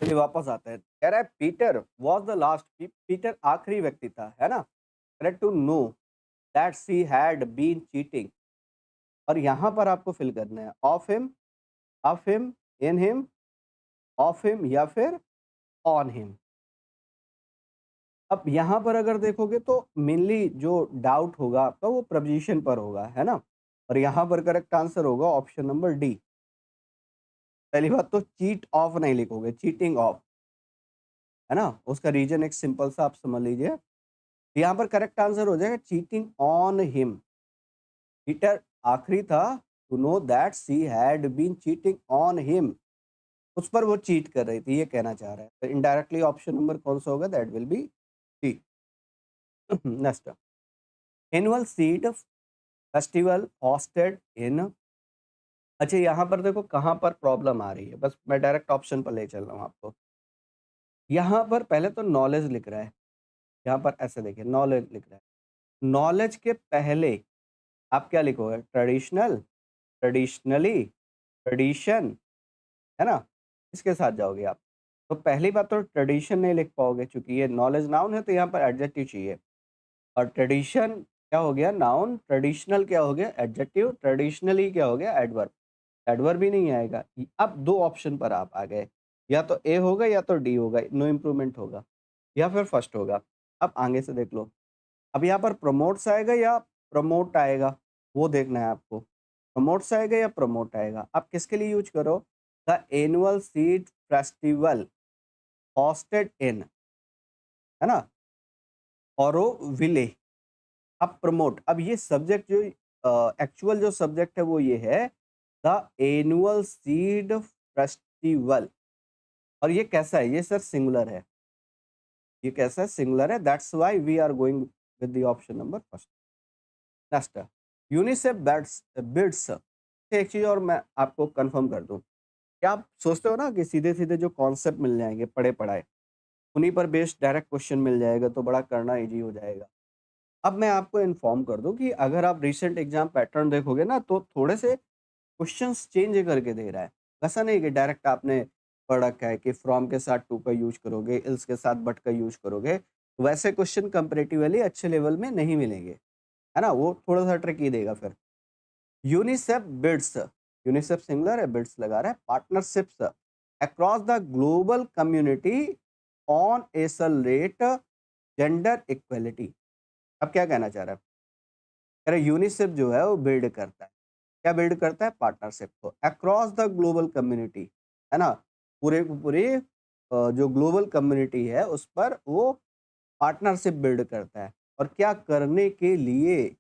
चलिए वापस आते हैं। कह रहा है Peter was the last, Peter आखिरी व्यक्ति था, है ना, correct, to know that she had been cheating. और यहाँ पर आपको फिल करना है of him, in him, of him या फिर ऑन हिम। अब यहाँ पर अगर देखोगे तो मेनली जो डाउट होगा आपका वो प्रपोजिशन पर होगा, है ना, और यहाँ पर करेक्ट आंसर होगा ऑप्शन नंबर डी। पहली बात तो चीट ऑफ नहीं लिखोगे, चीटिंग ऑफ, है ना, उसका रीजन एक सिंपल सा आप समझ लीजिए। यहाँ पर करेक्ट आंसर हो जाएगा चीटिंग ऑन हिम। पीटर आखिरी था to know that she had been cheating on him, उस पर वो चीट कर रही थी, ये कहना चाह रहा है। तो इनडायरेक्टली ऑप्शन नंबर कौन सा होगा? That will be D. Next, annual seed festival hosted in. अच्छा, यहाँ पर देखो कहाँ पर प्रॉब्लम आ रही है, बस मैं डायरेक्ट ऑप्शन पर ले चल रहा हूँ आपको। यहाँ पर पहले तो नॉलेज लिख रहा है, यहाँ पर ऐसे देखिए नॉलेज लिख रहा है, नॉलेज के पहले आप क्या लिखोगे? ट्रेडिशनल, ट्रेडिशनली, ट्रेडिशन, है ना, इसके साथ जाओगे आप। तो पहली बात तो ट्रेडिशन नहीं लिख पाओगे, क्योंकि ये नॉलेज नाउन है तो यहाँ पर एडजेक्टिव चाहिए, और ट्रेडिशन क्या हो गया? नाउन। ट्रेडिशनल क्या हो गया? एडजेक्टिव। ट्रेडिशनली क्या हो गया? एडवर्ब। एडवर्ब भी नहीं आएगा। अब दो ऑप्शन पर आप आ गए, या तो ए होगा या तो डी होगा, नो इम्प्रूवमेंट होगा, या फिर फर्स्ट होगा। अब आगे से देख लो, अब यहाँ पर प्रमोट्स आएगा या प्रमोट आएगा, वो देखना है आपको। प्रमोट्स आएगा या प्रमोट आएगा, आप किसके लिए यूज करो? The annual seed festival hosted in, है ना, ऑरोविले। अब प्रमोट, अब ये सब्जेक्ट जो एक्चुअल जो सब्जेक्ट है वो ये है द एनुअल सीड फेस्टिवल, और ये कैसा है? ये सर सिंगुलर है, ये कैसा है? सिंगुलर है, that's why we are going with the option number first. Next, UNICEF bids. एक चीज और मैं आपको कंफर्म कर दूं, क्या आप सोचते हो ना कि सीधे सीधे जो कॉन्सेप्ट मिल जाएंगे पढ़े पढ़ाए, उन्हीं पर बेस्ड डायरेक्ट क्वेश्चन मिल जाएगा तो बड़ा करना इजी हो जाएगा। अब मैं आपको इन्फॉर्म कर दूं कि अगर आप रिसेंट एग्जाम पैटर्न देखोगे ना तो थोड़े से क्वेश्चंस चेंज करके दे रहा है। ऐसा नहीं कि डायरेक्ट आपने पढ़ रखा है कि फ्रॉम के साथ टू का यूज करोगे, इल्स के साथ बट का यूज करोगे, वैसे क्वेश्चन कंपेरेटिवली अच्छे लेवल में नहीं मिलेंगे, है ना, वो थोड़ा सा ट्रिकी देगा फिर। यूनिसेफ बिड्स, यूनिसेफ सिंगुलर है, बिड्स लगा रहा है, partnerships across the global community on accelerate gender equality. अब क्या कहना चाह रहा है, कह रहा है यूनिसेफ जो है वो बिल्ड करता है, क्या बिल्ड करता है, पार्टनरशिप को अक्रॉस द ग्लोबल कम्युनिटी, है ना, पूरे पूरे जो ग्लोबल कम्युनिटी है उस पर वो पार्टनरशिप बिल्ड करता है। और क्या करने के लिए,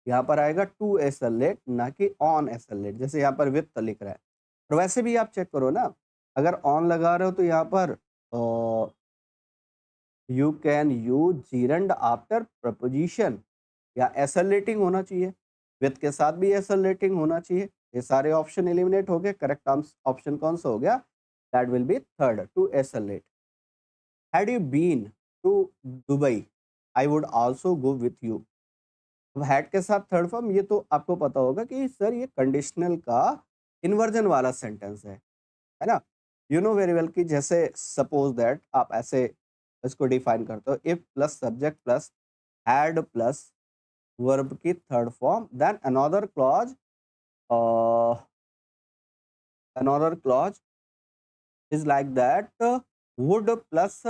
यहाँ पर आएगा टू एसलेट ना कि ऑन एसलेट, जैसे यहाँ पर वित्त लिख रहा है। और वैसे भी आप चेक करो ना, अगर ऑन लगा रहे हो तो यहाँ पर you can use gerund after preposition, या एसलेटिंग होना चाहिए, विथ के साथ भी एसलेटिंग होना चाहिए। ये सारे ऑप्शन एलिमिनेट हो गए, करेक्ट ऑप्शन कौन सा हो गया, that will be third, to एसलेट। Had you been to Dubai I would also go with you. अब हैड के साथ थर्ड फॉर्म, ये तो आपको पता होगा कि सर ये कंडीशनल का इन्वर्जन वाला सेंटेंस है ना। यू नो वेरी वेल कि जैसे सपोज दैट आप ऐसे इसको डिफाइन करते हो, if plus subject plus had plus verb की third form, then another clause is like that would plus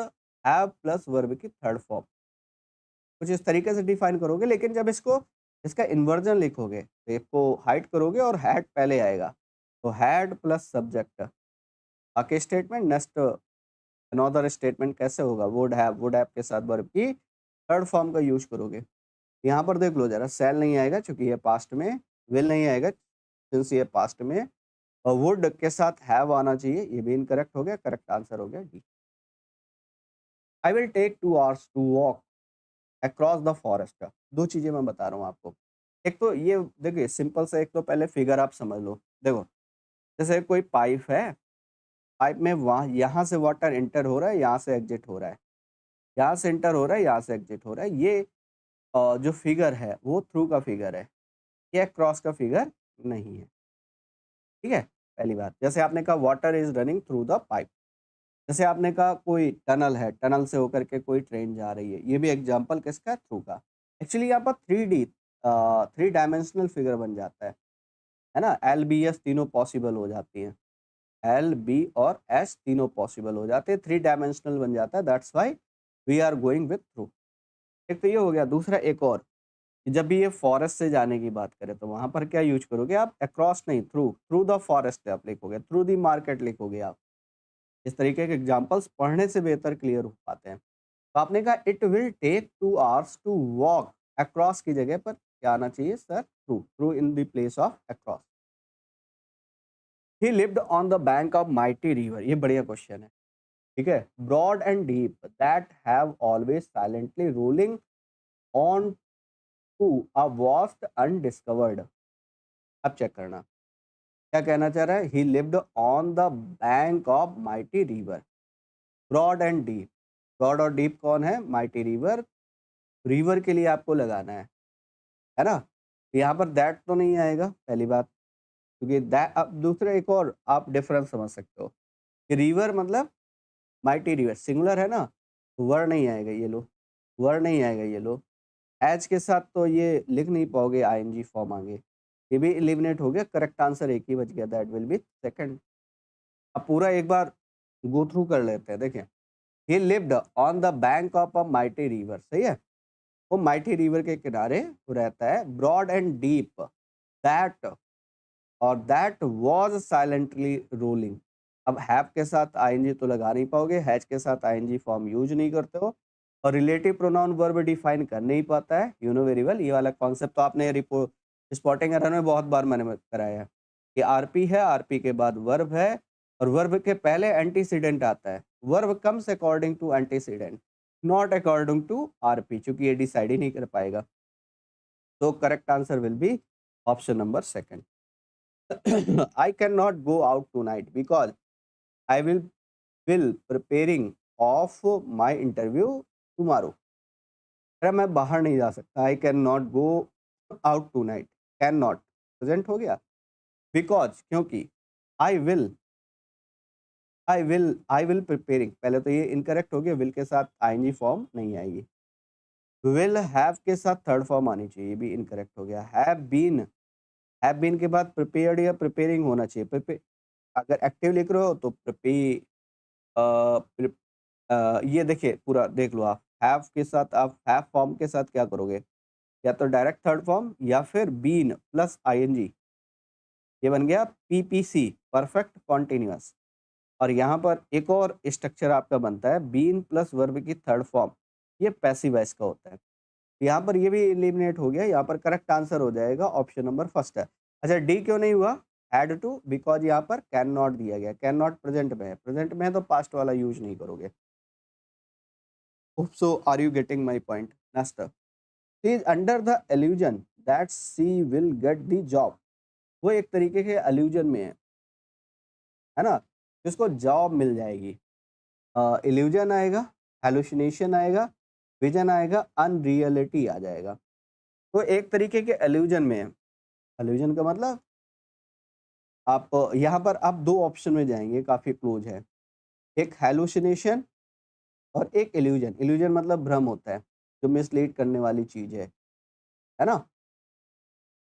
have plus verb की थर्ड फॉर्म, कुछ इस तरीके से डिफाइन करोगे। लेकिन जब इसका इन्वर्जन लिखोगे तो इसको हाइड करोगे और हैड पहले आएगा, तो हैड प्लस सब्जेक्ट, बाकी स्टेटमेंट नेक्स्ट अनदर स्टेटमेंट कैसे होगा, वुड हैव के साथ वर्ब की थर्ड फॉर्म का यूज करोगे। यहाँ पर देख लो जरा, सेल नहीं आएगा क्योंकि ये पास्ट में, विल नहीं आएगा सिंस ये पास्ट में, और वुड के साथ हैव आना चाहिए, ये भी इनकरेक्ट हो गया, करेक्ट आंसर हो गया D. I will take 2 hours to walk across the forest. दो चीजें मैं बता रहा हूँ आपको। एक तो ये देखिए सिंपल से, एक तो पहले फिगर आप समझ लो। देखो जैसे कोई पाइप है, पाइप में वहाँ यहाँ से वाटर एंटर हो रहा है, यहाँ से एग्जिट हो रहा है, यहाँ से एंटर हो रहा है, यहाँ से एग्जिट हो रहा है। ये जो फिगर है वो थ्रू का फिगर है, ये क्रॉस का फिगर नहीं है। ठीक है, पहली बात। जैसे आपने कहा water is running through the pipe, जैसे आपने कहा कोई टनल है, टनल से होकर के कोई ट्रेन जा रही है, ये भी एग्जाम्पल किसका, थ्रू का। एक्चुअली यहाँ पर 3D 3 डायमेंशनल फिगर बन जाता है ना, एल बी एस तीनों पॉसिबल हो जाती हैं, एल बी और एस तीनों पॉसिबल हो जाते हैं, 3 डायमेंशनल बन जाता है, that's why we are going with through. एक तो ये हो गया। दूसरा एक और, कि जब भी ये फॉरेस्ट से जाने की बात करें तो वहां पर क्या यूज करोगे आप, अक्रॉस नहीं, थ्रू, थ्रू द फॉरेस्ट आप लिखोगे, थ्रू द मार्केट लिखोगे आप। इस तरीके के एग्जाम्पल्स पढ़ने से बेहतर क्लियर हो पाते हैं। तो आपने कहा it will take 2 hours to walk, across की जगह पर क्या आना चाहिए sir, through, through in the place of across. He lived on the bank of mighty river, ये बढ़िया क्वेश्चन है। ठीक है, broad and deep that have always silently rolling on to a vast undiscovered. अब चेक करना क्या कहना चाह रहा है, he lived on the bank of mighty river, broad and deep. Broad और डीप कौन है, माइटी रिवर, रिवर के लिए आपको लगाना है ना। यहाँ पर दैट तो नहीं आएगा पहली बात, क्योंकि दैट, अब दूसरा एक और आप डिफरेंस समझ सकते हो कि रिवर मतलब माइटी रिवर सिंगुलर है ना, तो वर नहीं आएगा, ये लो वर नहीं आएगा, ये लो एच के साथ तो ये लिख नहीं पाओगे, आईएनजी फॉर्म आगे, ये भी एलिमिनेट हो गया, करेक्ट आंसर एक ही बच गया, दैट विल बी सेकंड। अब पूरा एक बार गो थ्रू कर लेते हैं, देखें। ही lived on the bank of a mighty river, सही है, वो माइटी रिवर के किनारे रहता है, ब्रॉड एंड डीप दैट, और दैट वाज साइलेंटली रोलिंग। अब हैव के साथ आईएनजी तो लगा नहीं पाओगे, हैज के साथ आईएनजी फॉर्म यूज नहीं करते हो, और रिलेटिव प्रोनाउन वर्ब डिफाइन कर नहीं पाता है, यू नो वेरी वेल। ये वाला कॉन्सेप्ट तो आपने रिपोर्ट स्पॉटिंग एरर में बहुत बार मैंने कराया है कि आरपी है, आरपी के बाद वर्ब है, और वर्ब के पहले एंटीसीडेंट आता है, verb comes according to antecedent. Not according to RP, चूंकि ये डिसाइड ही नहीं कर पाएगा। तो correct answer will be option number second. I can not go out tonight because I will preparing of my interview tomorrow. अरे मैं बाहर नहीं जा सकता, I can not go out tonight, can not present हो गया, because क्योंकि, I will I will preparing, पहले तो ये इनकरेक्ट हो गया, विल के साथ आईएनजी फॉर्म नहीं आएगी। विल हैव के साथ थर्ड फॉर्म आनी चाहिए, ये भी इनकरेक्ट हो गया। हैव बीन के बाद प्रिपेयर्ड या प्रिपेयरिंग होना चाहिए। अगर एक्टिव लिख रहे हो तो ये देखिए पूरा देख लो आप, हैव के साथ आप हैव फॉर्म के साथ क्या करोगे, या तो डायरेक्ट थर्ड फॉर्म या फिर बीन प्लस आईएनजी, ये बन गया पीपीसी, परफेक्ट कॉन्टिन्यूअस। और यहाँ पर एक और स्ट्रक्चर आपका बनता है बीन प्लस वर्ब की थर्ड फॉर्म, ये पैसिव वॉइस का होता है। यहाँ पर ये भी एलिमिनेट हो गया, यहाँ पर करेक्ट आंसर हो जाएगा ऑप्शन नंबर फर्स्ट है। अच्छा डी क्यों नहीं हुआ, हैड टू, बिकॉज यहाँ पर कैन नॉट दिया गया, कैन नॉट प्रेजेंट में है, प्रेजेंट में है तो पास्ट वाला यूज नहीं करोगे। Hope so are you getting my point. Next, she is under the illusion that she will get the job, वो एक तरीके के एल्यूजन में है ना, जिसको जॉब मिल जाएगी। इल्यूजन आएगा, हेलुसिनेशन आएगा, विजन आएगा, अनरियलिटी आ जाएगा। तो एक तरीके के एल्यूजन में है। एल्यूजन का मतलब आप यहाँ पर आप दो ऑप्शन में जाएंगे, काफी क्लोज है, एक हेलुसिनेशन और एक इल्यूजन। इल्यूजन मतलब भ्रम होता है, जो मिसलीड करने वाली चीज है ना।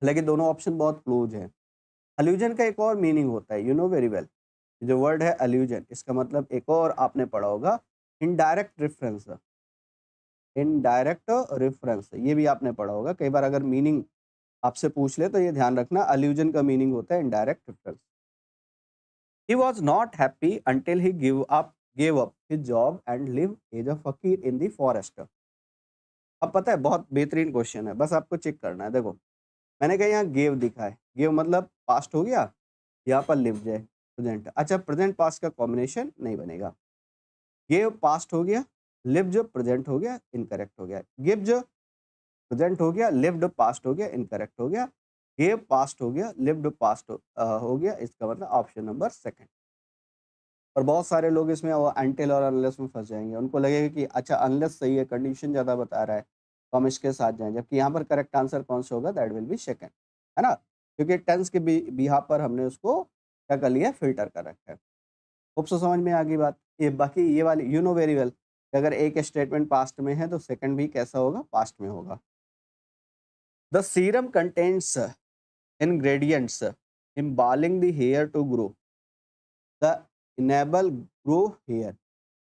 लेकिन दोनों ऑप्शन बहुत क्लोज है। एल्यूजन का एक और मीनिंग होता है, यू नो वेरी वेल, जो वर्ड है एल्यूजन, इसका मतलब एक और आपने पढ़ा होगा, इनडायरेक्ट रेफरेंस। इनडायरेक्ट रेफरेंस ये भी आपने पढ़ा होगा कई बार, अगर मीनिंग आपसे पूछ ले तो ये ध्यान रखना, एल्यूजन का मीनिंग होता है indirect reference. He was not happy until he gave up his job and live as a फकीर इन द फॉरेस्ट। अब पता है बहुत बेहतरीन क्वेश्चन है, बस आपको चेक करना है। देखो मैंने कहा यहाँ गेव दिखा है, गेव मतलब पास्ट हो गया, यहाँ पर लिव है प्रेजेंट। अच्छा प्रेजेंट पास्ट का कॉम्बिनेशन नहीं बनेगा, गेव पास्ट हो गया, लिव जो प्रेजेंट हो गया इनकरेक्ट हो गया, गिव जो प्रेजेंट हो गया, लिव्ड पास्ट हो गया इनकरेक्ट हो गया, गेव पास्ट हो गया, लिव्ड पास्ट हो गया, इसका मतलब ऑप्शन नंबर सेकंड। और बहुत सारे लोग इसमें वो अनटिल और अनलेस में फंस जाएंगे, उनको लगेगा कि अच्छा अनलेस सही है, कंडीशन ज़्यादा बता रहा है तो हम इसके साथ जाएं, जबकि यहाँ पर करेक्ट आंसर कौन सा होगा, दैट विल बी सेकंड, है ना, क्योंकि टेंस के बिहाफ पर हमने उसको क्या कर लिया, फिल्टर कर रखा है। होप सो समझ में आ गई बात। ये बाकी ये वाली यू नो वेरी वेल, अगर एक स्टेटमेंट पास्ट में है तो सेकंड भी कैसा होगा, पास्ट में होगा। The serum contains ingredients embalming the hair to grow, the enable grow hair,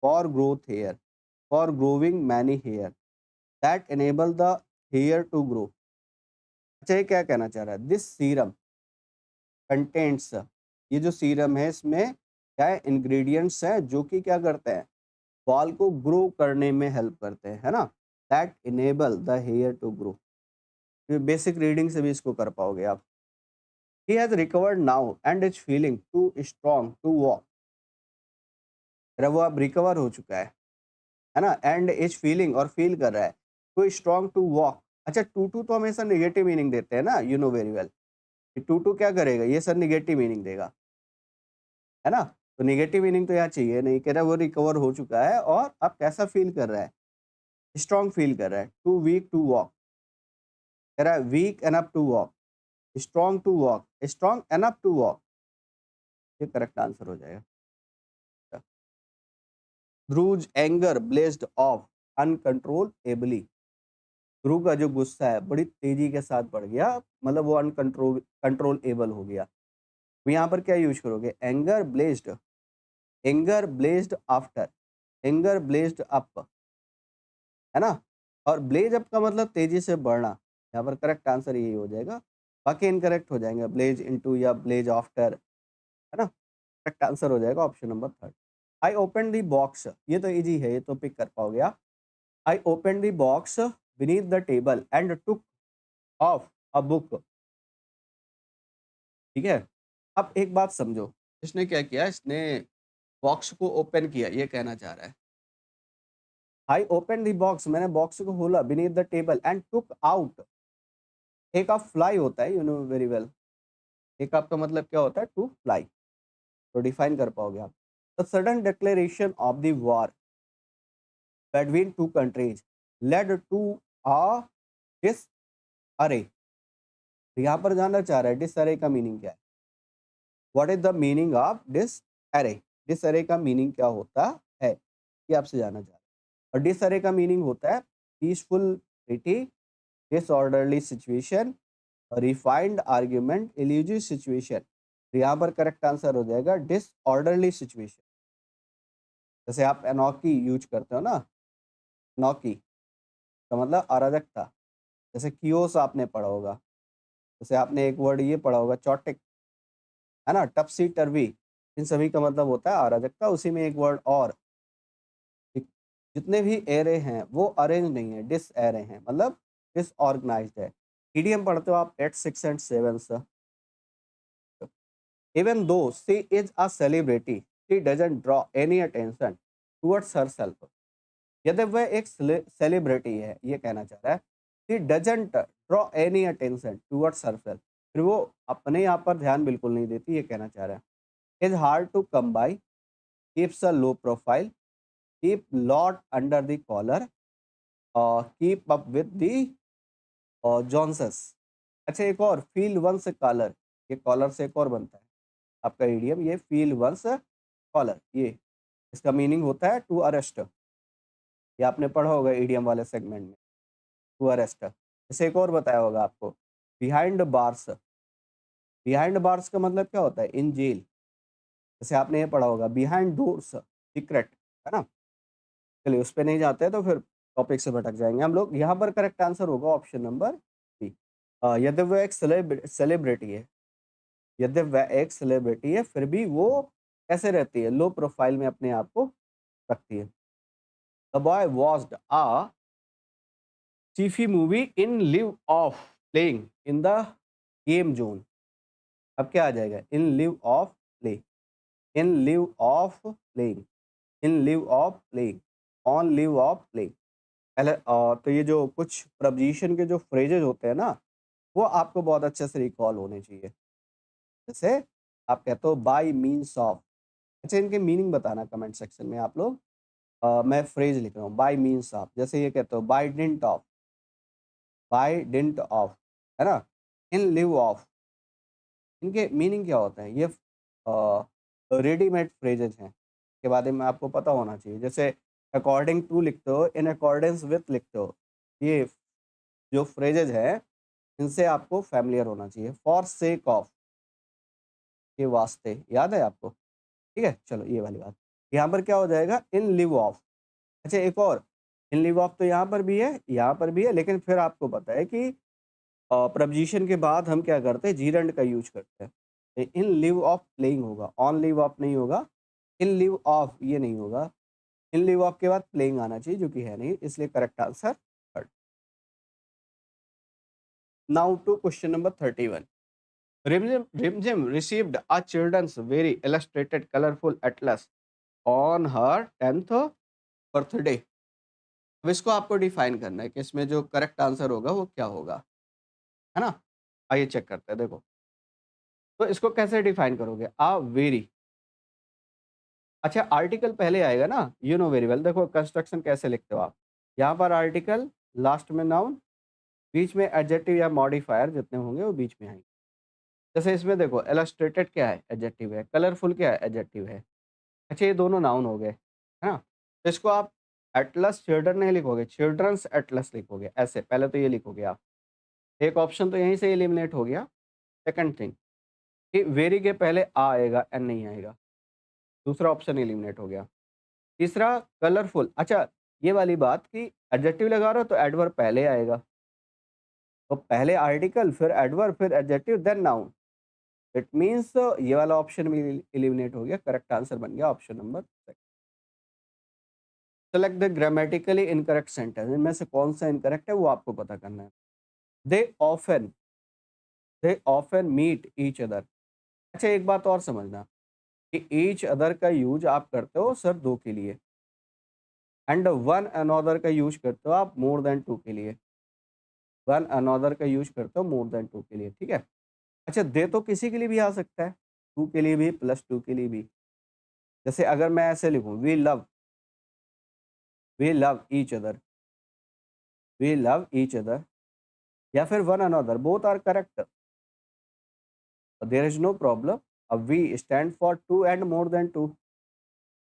for growth hair, for growing many hair, that enable the hair to grow। अच्छा ये क्या कहना चाह रहा है, दिस सीरम कंटेंट्स, ये जो सीरम है इसमें क्या है, इंग्रेडिएंट्स है जो कि क्या करते हैं, बाल को ग्रो करने में हेल्प करते हैं, है ना, that enable the hair to grow. ये बेसिक रीडिंग से भी इसको कर पाओगे आप। He has recovered now and is feeling too strong to walk, अरे वो अब रिकवर हो चुका है ना, एंड इज फीलिंग और फील कर रहा है, टू स्ट्रॉन्ग टू वॉक। अच्छा टू टू तो हमेशा निगेटिव मीनिंग देते हैं ना, you know very well, too too क्या करेगा, ये सर निगेटिव मीनिंग देगा, है ना। तो निगेटिव मीनिंग तो यहाँ चाहिए नहीं, कह रहा है वो रिकवर हो चुका है और अब कैसा फील कर रहा है, स्ट्रॉन्ग फील कर रहा है, टू वीक टू वॉक, कह रहा है weak enough to walk, strong to walk, strong enough to walk, ये करेक्ट आंसर हो जाएगा। Dhruv's anger blazed off uncontrollably, Dhruv का जो गुस्सा है बड़ी तेजी के साथ बढ़ गया, मतलब वो कंट्रोलेबल हो गया। तो यहाँ पर क्या यूज करोगे, एंगर ब्लेज्ड आफ्टर, एंगर ब्लेज्ड अप, है ना। और ब्लेज अप का मतलब तेजी से बढ़ना, यहाँ पर करेक्ट आंसर यही हो जाएगा, बाकी इनकरेक्ट हो जाएंगे, ब्लेज इनटू या ब्लेज आफ्टर, है ना। करेक्ट आंसर हो जाएगा option number third. I open the box, ये तो इजी है, ये तो पिक कर पाओगे आप। I open the box beneath the table and took of a book, ठीक है। अब एक बात समझो, इसने क्या किया, इसने बॉक्स को ओपन किया, ये कहना चाह रहा है, आई ओपन द बॉक्स, मैंने बॉक्स को खोला, beneath the table and took out. Take up fly होता है, you know very well. Take up का मतलब क्या होता है? To fly. तो डिफाइन कर पाओगे आप। The sudden declaration of the war between two countries led to a disarray. यहाँ पर जानना चाह रहा है डिस अरे का मीनिंग क्या है। What is the meaning of disarray? Disarray का मीनिंग क्या होता है, ये आपसे जानना चाह रहा है। और डिस अरे का मीनिंग होता है peaceful treaty, disorderly situation, refined argument, elusive situation. तो यहाँ पर करेक्ट आंसर हो जाएगा डिसऑर्डरली सिचुएशन। जैसे आप एनॉकी यूज करते हो ना, नॉकी का मतलब अराजकता। जैसे कियोस आपने पढ़ा होगा, जैसे आपने एक वर्ड ये पढ़ा होगा चौटिक, है ना, टपसी टर्वी। इन सभी का मतलब होता है अराजकता। उसी में एक वर्ड और, ठीक, जितने भी एरे हैं वो अरेंज नहीं है, डिस एरे हैं, मतलब डिसऑर्गेनाइज्ड है। ईडीएम पढ़ते हो आप 8, 6 एंड 7 से। Even though she is a celebrity, she doesn't draw any attention towards herself. यदि वह एक सेलिब्रिटी है, ये कहना चाह रहा है, she doesn't draw any attention towards herself, फिर वो अपने यहाँ पर ध्यान बिल्कुल नहीं देती, ये कहना चाह रहा है। Is hard to come by, keeps a low profile, keep lot under the collar, keep up with the Joneses। अच्छा, एक और feel once कॉलर, ये कॉलर से एक और बनता है आपका इडियम, ये फील वंस कॉलर, ये इसका मीनिंग होता है टू अरेस्ट। ये आपने पढ़ा होगा इडियम वाले सेगमेंट में, टू अरेस्ट। जैसे एक और बताया होगा आपको, बिहाइंड बार्स। बिहाइंड बार्स का मतलब क्या होता है? In jail. जैसे आपने ये पढ़ा होगा बिहाइंड डोर्स, सीक्रेट, है ना। चलिए उस पर नहीं जाते हैं तो फिर टॉपिक से भटक जाएंगे हम लोग। यहाँ पर करेक्ट आंसर होगा ऑप्शन नंबर सी। यदि वह एक सेलिब्रिटी है, यदि वह एक सेलिब्रिटी है फिर भी वो कैसे रहती है? लो प्रोफाइल में अपने आप को रखती है। The boy watched a sci-fi movie in lieu of playing in the game zone. अब क्या आ जाएगा? In lieu of play, in lieu of playing, in lieu of playing, on lieu of playing. पहले तो ये जो कुछ प्रपोजिशन के जो फ्रेजेस होते हैं ना, वो आपको बहुत अच्छे से रिकॉल होने चाहिए। जैसे आप कहते हो बाय मीन्स ऑफ। अच्छा, इनके मीनिंग बताना कमेंट सेक्शन में आप लोग। मैं फ्रेज लिख रहा हूँ बाय मीन्स ऑफ। जैसे ये कहते हो by dint of, by dint of, है ना। इन लिव ऑफ, इनके मीनिंग क्या होते हैं? ये रेडीमेड फ्रेजेज हैं, के बारे में आपको पता होना चाहिए। जैसे अकॉर्डिंग टू लिखते हो, इन अकॉर्डेंस विथ लिखते हो, ये जो फ्रेजेज हैं इनसे आपको फैमिलियर होना चाहिए। फॉर सेक ऑफ, के वास्ते, याद है आपको? ठीक है, चलो ये वाली बात। यहाँ पर क्या हो जाएगा? In lieu of. अच्छा, एक और, इन लिव ऑफ तो यहाँ पर भी है, यहाँ पर भी है, लेकिन फिर आपको पता है कि प्रपोजिशन के बाद हम क्या करते हैं? जीरंड का यूज करते हैं। तो इन लिव ऑफ प्लेइंग होगा, ऑन लिव ऑफ नहीं होगा, इन लिव ऑफ ये नहीं होगा। इन लिव ऑफ के बाद प्लेइंग आना चाहिए, जो कि है नहीं, इसलिए correct answer third. Now to question number 31। Rimjim received a children's very illustrated colorful atlas on her 10th birthday. अब इसको आपको डिफाइन करना है कि इसमें जो करेक्ट आंसर होगा वो क्या होगा, है ना। आइए चेक करते हैं, देखो। तो इसको कैसे डिफाइन करोगे? आ वेरी। अच्छा, आर्टिकल पहले आएगा ना, यू नो वेरी वेल। देखो कंस्ट्रक्शन कैसे लिखते हो आप। यहाँ पर आर्टिकल, लास्ट में नाउन, बीच में एडजेक्टिव या मॉडिफायर जितने होंगे वो बीच में आएंगे। जैसे इसमें देखो, इलस्ट्रेटेड क्या है? एडजेक्टिव है। कलरफुल क्या है? एडजेक्टिव है। अच्छा, ये दोनों नाउन हो गए, है ना। तो इसको आप एटलस चिल्ड्रन नहीं लिखोगे, चिल्ड्रंस एटलस लिखोगे। ऐसे पहले तो ये लिखोगे आप। एक ऑप्शन तो यहीं से एलिमिनेट हो गया। सेकंड थिंग कि वेरी के पहले आ आएगा, एन नहीं आएगा, दूसरा ऑप्शन एलिमिनेट हो गया। तीसरा कलरफुल। अच्छा, ये वाली बात कि एडजेक्टिव लगा रहे हो तो एडवर्ब पहले आएगा, तो पहले आर्टिकल, फिर एडवर्ब, फिर adjective, then noun. It means ये वाला ऑप्शन भी एलिमिनेट हो गया। करेक्ट आंसर बन गया option number second. Select the grammatically incorrect sentence. इनमें से कौन सा इनकरेक्ट है वो आपको पता करना है। They often, they often meet each other. अच्छा, एक बात और समझना कि ईच अदर का यूज आप करते हो सिर्फ दो के लिए। एंड वन अनदर का यूज करते हो आप मोर देन टू के लिए, वन अनदर का यूज करते हो मोर देन टू के लिए, ठीक है। अच्छा, दे तो किसी के लिए भी आ सकता है, टू के लिए भी प्लस टू के लिए भी। जैसे अगर मैं ऐसे लिखूं, we love each other, we love each other, या फिर one another, both are correct, there is no problem. अब we stand for two and more than two,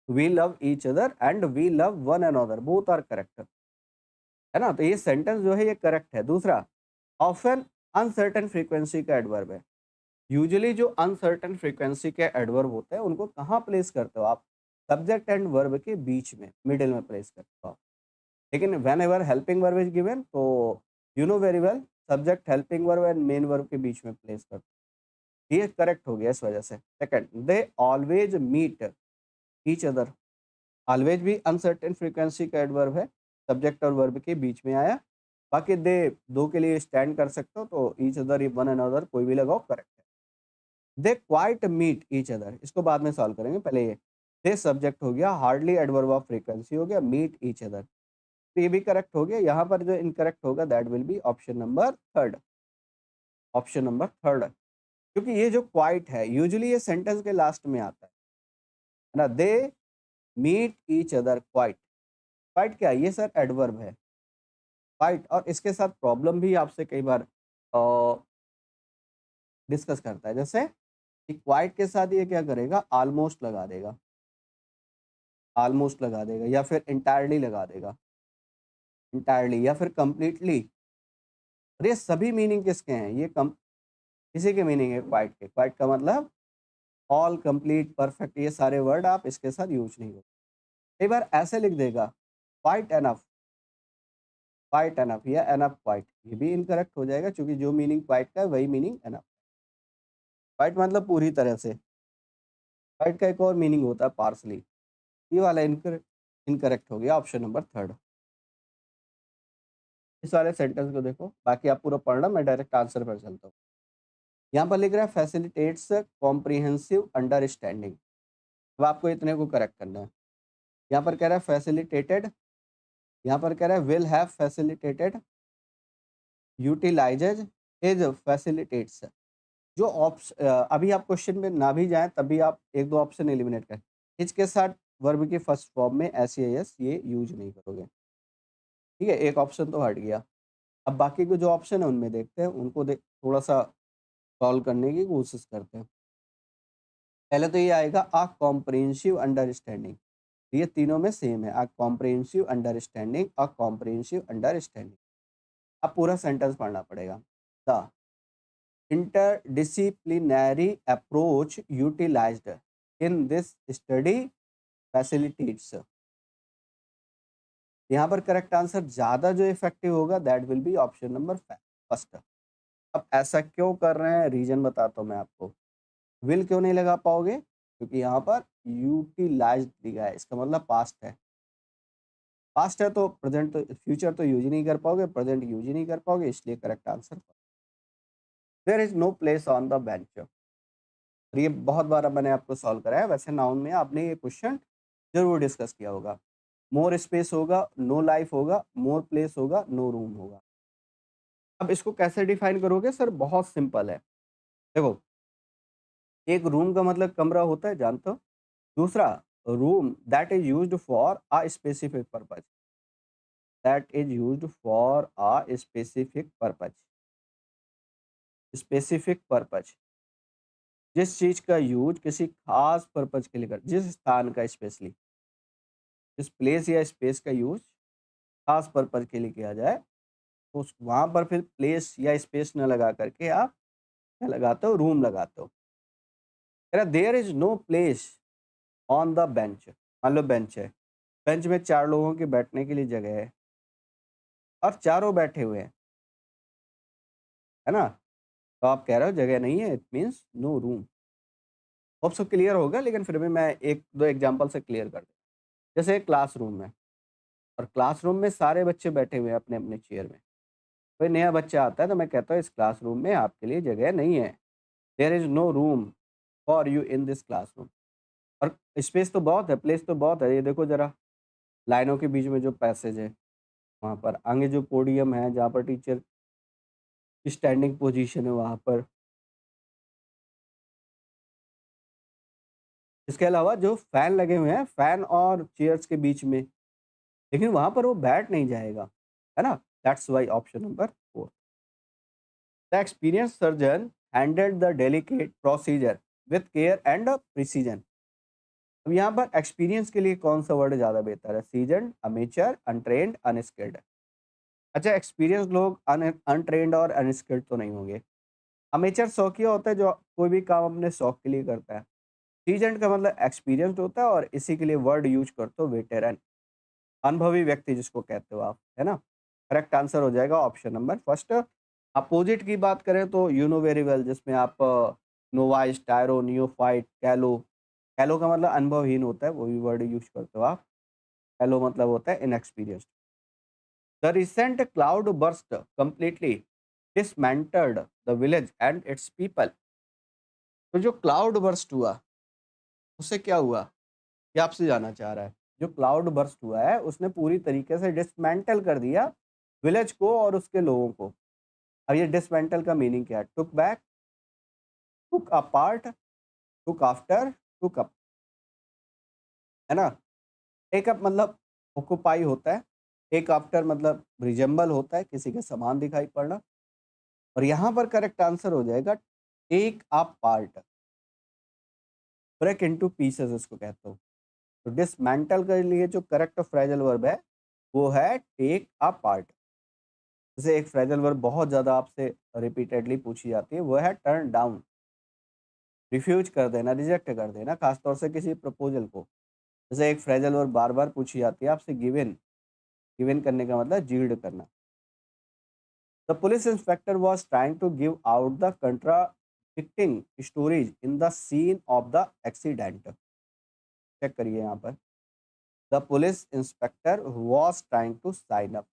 we love each other and we love one another, both are correct, है ना। तो ये sentence जो है ये करेक्ट है। दूसरा, ऑफन अनसर्टेन फ्रीक्वेंसी का एडवर्ब है। यूजुअली जो अनसर्टेन फ्रीक्वेंसी के एडवर्ब होते हैं उनको कहाँ प्लेस करते हो आप? सब्जेक्ट एंड वर्ब के बीच में, मिडिल में प्लेस करते हो आप। लेकिन whenever helping verb is given, तो you know very well, subject helping verb and main verb के बीच में प्लेस करते हो। ये करेक्ट हो गया इस वजह से। Second, they always meet each other, always भी अनसर्टेन फ्रीक्वेंसी का एडवर्ब है, सब्जेक्ट और वर्ब के बीच में आया। बाकी दे दो के लिए स्टैंड कर सकते हो, तो ईच अदर, वन अनदर कोई भी लगाओ, करेक्ट है। They quite meet each other, इसको बाद में सॉल्व करेंगे, पहले ये। दे सब्जेक्ट हो गया, हार्डली एडवर्ब ऑफ फ्रीक्वेंसी हो गया, मीट ईच अदर, तो ये भी करेक्ट हो गया। यहाँ पर जो इनकरेक्ट होगा that will be option number third, option number third. क्योंकि ये जो क्वाइट है यूजुअली ये सेंटेंस के लास्ट में आता है ना। They meet each other quite, quite क्या है? ये सर एडवर्ब है, क्वाइट। और इसके साथ प्रॉब्लम भी आपसे कई बार डिस्कस करता है, जैसे कि क्वाइट के साथ ये क्या करेगा, ऑलमोस्ट लगा देगा, ऑलमोस्ट लगा देगा, या फिर इंटायरली लगा देगा, इंटायरली, या फिर कंप्लीटली। और ये सभी मीनिंग किसके हैं? ये कम किसी के मीनिंग है क्वाइट के। क्वाइट का मतलब ऑल, कंप्लीट, परफेक्ट, ये सारे वर्ड आप इसके साथ यूज नहीं हो। कई बार ऐसे लिख देगा, क्वाइट एनफ, क्वाइट एनफ या एनफ क्वाइट, ये भी इनकरेक्ट हो जाएगा, क्योंकि जो मीनिंग क्वाइट का है वही मीनिंग एनफ। क्वाइट मतलब पूरी तरह से, क्वाइट का एक और मीनिंग होता है पार्सली। ये वाला इनकरेक्ट, इनकरेक्ट हो गया, ऑप्शन नंबर थर्ड। इस वाले सेंटेंस को देखो, बाकी आप पूरा पढ़ना, मैं डायरेक्ट आंसर पर चलता हूँ। यहाँ पर लिख रहा है फैसिलिटेट्स कॉम्प्रिहेंसिव अंडरस्टैंडिंग, अब आपको इतने को करेक्ट करना है। यहाँ पर कह रहा है फैसिलिटेटेड, यहाँ पर कह रहा है will have facilitated, utilises, is facilitates. जो अभी आप क्वेश्चन में ना भी जाएं तब भी आप एक दो ऑप्शन एलिमिनेट करें। इसके साथ वर्ब की फर्स्ट फॉर्म में एस एस ये यूज नहीं करोगे, ठीक है। एक ऑप्शन तो हट गया। अब बाकी के जो ऑप्शन है उनमें देखते हैं, उनको थोड़ा सा सॉल्व करने की कोशिश करते हैं। पहले तो ये आएगा अ कॉम्प्रिहेंसिव अंडरस्टैंडिंग, ये तीनों में सेम है, a comprehensive understanding, a comprehensive understanding. अब पूरा सेंटेंस पढ़ना पड़ेगा। The interdisciplinary approach utilized in this study facilitates, यहाँ पर करेक्ट आंसर ज़्यादा जो इफेक्टिव होगा that will be option number first. अब ऐसा क्यों कर रहे हैं, रीजन बताता हूँ मैं आपको। विल क्यों नहीं लगा पाओगे? क्योंकि यहाँ पर यूटिलाइज्ड दिया है, इसका मतलब पास्ट है। पास्ट है तो प्रेजेंट, तो फ्यूचर तो यूज ही नहीं कर पाओगे, प्रेजेंट यूज ही नहीं कर पाओगे, इसलिए correct answer there is no place on the bench. और ये बहुत बार अब मैंने आपको सॉल्व कराया। वैसे नाउन में आपने ये क्वेश्चन जरूर डिस्कस किया होगा। मोर स्पेस होगा, नो लाइफ होगा, मोर प्लेस होगा, नो रूम होगा। अब इसको कैसे डिफाइन करोगे सर? बहुत सिंपल है। देखो, एक रूम का मतलब कमरा होता है, जानते हो। दूसरा, room that is used for a specific purpose, that is used for a specific purpose, specific purpose, जिस चीज का यूज किसी खास पर्पज के लिए कर, जिस स्थान का स्पेशली, जिस प्लेस या स्पेस का यूज खास पर्पज के लिए किया जाए, तो उस वहाँ पर फिर प्लेस या स्पेस न लगा करके आप क्या लगाते हो? रूम लगाते हो। कह रहा there is no place on the bench, मान लो बेंच है, बेंच में चार लोगों के बैठने के लिए जगह है और चारों बैठे हुए हैं, है ना। तो आप कह रहे हो जगह नहीं है, it means no room. Hope so clear होगा, लेकिन फिर भी मैं एक दो एग्जांपल से क्लियर कर दूँ। जैसे एक क्लासरूम है और क्लासरूम में सारे बच्चे बैठे हुए हैं अपने अपने चेयर में। कोई नया बच्चा आता है तो मैं कहता हूँ इस क्लासरूम में आपके लिए जगह नहीं है, there is no room for you in this classroom. और स्पेस तो बहुत है, प्लेस तो बहुत है, ये देखो जरा, लाइनों के बीच में जो पैसेज है, वहाँ पर। आगे जो पोडियम है, जहाँ पर टीचर की स्टैंडिंग पोज़ीशन है, वहाँ पर। इसके अलावा जो फैन लगे हुए हैं, फैन और चेयर्स के बीच में, लेकिन वहाँ पर वो बैठ नहीं जाएगा, है ना? That's why option number 4। The experienced surgeon handled the delicate procedure with care and precision. अब यहाँ पर एक्सपीरियंस के लिए कौन सा वर्ड ज़्यादा बेहतर है? Seasoned, amateur, untrained, unskilled. अच्छा, एक्सपीरियंस लोग अनट्रेन्ड और अनस्किल्ड तो नहीं होंगे। अमेचर शौकिया होता है जो कोई भी काम अपने शौक के लिए करता है। सीजन्ड का मतलब एक्सपीरियंस्ड होता है और इसी के लिए वर्ड यूज करते हो वेटेरन, अनुभवी व्यक्ति जिसको कहते हो आप, है ना? करेक्ट आंसर हो जाएगा ऑप्शन नंबर फर्स्ट। अपोजिट की बात करें तो यू नो वेरी वेल, जिसमें आप नोवाइस, टायरो, नियोफाइट, कैलो। कैलो का मतलब अनुभवहीन होता है, वो भी वर्ड यूज करते हो आप। कैलो मतलब होता है inexperienced. The recent cloud burst completely dismantled the village and it's people. तो जो क्लाउड बर्स्ट हुआ, उससे क्या हुआ? ये आपसे जानना चाह रहा है। जो क्लाउड बर्स्ट हुआ है, उसने पूरी तरीके से डिसमेंटल कर दिया विलेज को और उसके लोगों को। अब ये डिसमेंटल का मीनिंग क्या है? टुक बैक, टुक अपार्ट, टुक आफ्टर, टुक अप, है ना? टेक अप मतलब ऑक्युपाई होता है, टेक आफ्टर मतलब रिजेंबल होता है, किसी के समान दिखाई पड़ना। और यहाँ पर करेक्ट आंसर हो जाएगा take apart, break into pieces इसको कहते हो। तो डिसमेंटल के लिए जो करेक्ट फ्रेजल वर्ब है, वो है टेक अ पार्ट। जैसे एक फ्रेजल वर्ब बहुत ज़्यादा आपसे रिपीटेडली पूछी जाती है, वो है टर्न डाउन, रिफ्यूज कर देना, रिजेक्ट कर देना, खासतौर से किसी प्रपोजल को। जैसे एक फ्रेजल वर्ब बार-बार पूछी जाती है आपसे, गिवन। गिवन करने का मतलब यील्ड करना। The police inspector was trying to give out the contradicting stories in the scene of the accident. Check करिए यहाँ पर। The police inspector was trying to sign up,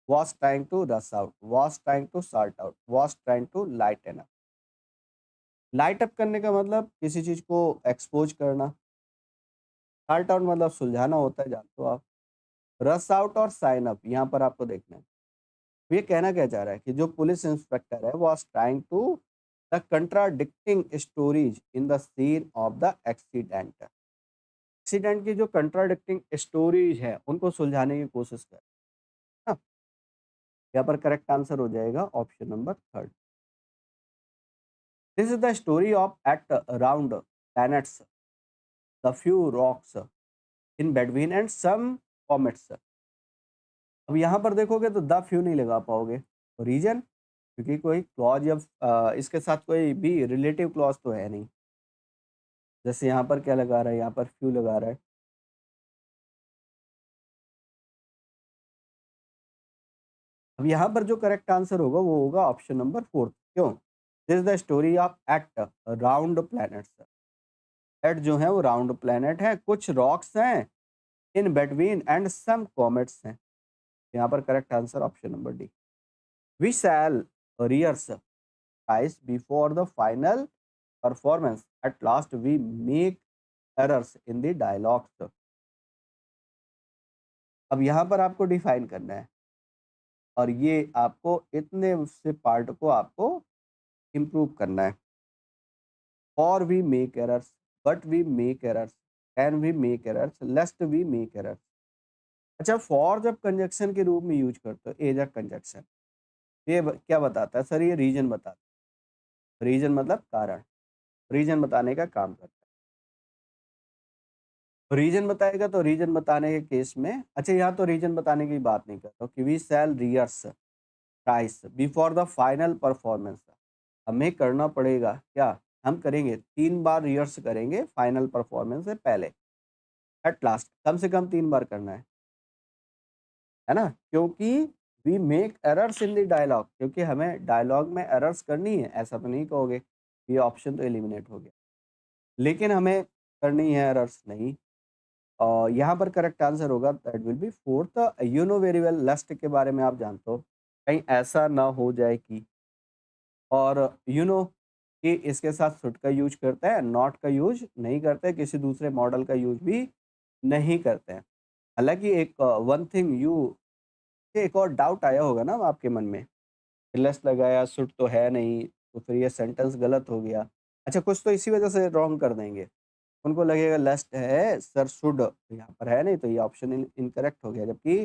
was trying to rush out, was trying to sort out, was trying to lighten up। Light up करने का मतलब किसी चीज को expose करना। सॉर्ट आउट मतलब सुलझाना होता है, जानते हो आप। रस आउट और साइन अप, यहाँ पर आपको देखना है। तो ये कहना क्या चाह रहा है कि जो पुलिस इंस्पेक्टर है, was trying to the contradicting stories in the scene of the accident. Accident की जो कंट्राडिक्टिंग स्टोरीज है, उनको सुलझाने की कोशिश कर। हाँ, यहाँ पर करेक्ट आंसर हो जाएगा option number third. This is the story of at round planets, the few rocks in between and some comets। अब यहाँ पर देखोगे तो द फ्यू नहीं लगा पाओगे। रीजन, क्योंकि कोई क्लॉज या इसके साथ कोई भी रिलेटिव क्लॉज तो है नहीं। जैसे यहाँ पर क्या लगा रहा है, यहाँ पर फ्यू लगा रहा है। अब यहाँ पर जो करेक्ट आंसर होगा वो होगा ऑप्शन नंबर फोर्थ। क्यों? This is the story of eight round planets. Eight जो है वो राउंड प्लैनेट है, कुछ रॉक्स हैं in between and some comets हैं। यहाँ पर correct answer option number D. We shall rehearse twice before the final performance. At last we make errors in the dialogues। अब यहाँ पर आपको डिफाइन करना है और ये आपको इतने से पार्ट को आपको इम्प्रूव करना है। और we make errors, but we make errors, can we make errors, lest we make errors. अच्छा, फॉर जब कंजक्शन के रूप में यूज करते हो, एज अ कंजक्शन, ये क्या बताता है सर? ये रीजन बताता है। रीजन मतलब कारण, रीजन बताने का काम करता है। रीजन बताएगा तो रीजन बताने के केस में, अच्छा यहाँ तो रीजन बताने की बात नहीं करता कि we shall rehearse twice before the final performance. हमें करना पड़ेगा क्या? हम करेंगे 3 बार रिहर्स करेंगे फाइनल परफॉर्मेंस से पहले। एट लास्ट कम से कम 3 बार करना है ना? क्योंकि we make errors in the dialogue, क्योंकि हमें डायलॉग में एरर्स करनी है। ऐसा तो नहीं कहोगे, ये ऑप्शन तो एलिमिनेट हो गया। लेकिन हमें करनी है एरर्स नहीं। और यहाँ पर करेक्ट आंसर होगा that will be fourth. You know very well, lust के बारे में आप जानते हो, कहीं ऐसा ना हो जाए कि। और यू नो कि इसके साथ शुड का यूज करते हैं, नॉट का यूज नहीं करते, किसी दूसरे मॉडल का यूज भी नहीं करते हैं। हालाँकि एक वन थिंग यू एक और डाउट आया होगा ना आपके मन में, लेस लगाया शुड तो है नहीं, तो फिर ये सेंटेंस गलत हो गया। अच्छा कुछ तो इसी वज़ह से रॉन्ग कर देंगे। उनको लगेगा लेस्ट है, सर शुड यहाँ पर है नहीं तो ये ऑप्शन इनकरेक्ट हो गया, जबकि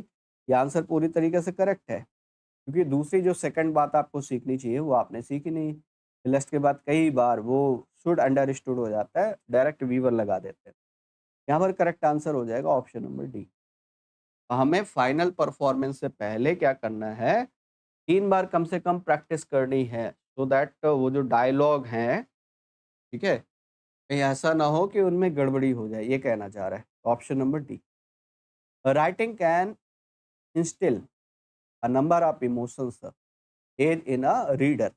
ये आंसर पूरी तरीके से करेक्ट है। क्योंकि दूसरी जो सेकंड बात आपको सीखनी चाहिए वो आपने सीखी नहीं। लेस्ट के बाद कई बार वो शुड अंडरस्टूड हो जाता है, डायरेक्ट वीवर लगा देते हैं। यहाँ पर करेक्ट आंसर हो जाएगा ऑप्शन नंबर डी। हमें फाइनल परफॉर्मेंस से पहले क्या करना है, 3 बार कम से कम प्रैक्टिस करनी है, सो दैट वो जो डायलॉग हैं, ठीक है? कहीं ऐसा ना हो कि उनमें गड़बड़ी हो जाए, ये कहना चाह रहा है। Option number D. Writing can instil a number of emotions in a reader.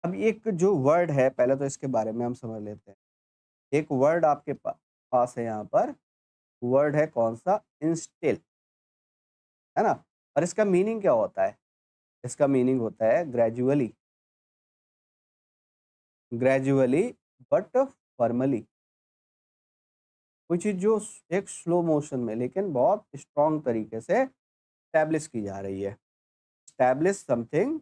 अब एक जो वर्ड है, पहले तो इसके बारे में हम समझ लेते हैं। एक वर्ड आपके पास है यहाँ पर, वर्ड है कौन-सा? इंस्टिल, है ना? और इसका मीनिंग क्या होता है? इसका मीनिंग होता है ग्रेजुअली, ग्रेजुअली बट फॉर्मली। कोई चीज़ जो एक स्लो मोशन में लेकिन बहुत स्ट्रॉन्ग तरीके से एस्टैब्लिश की जा रही है। Establish something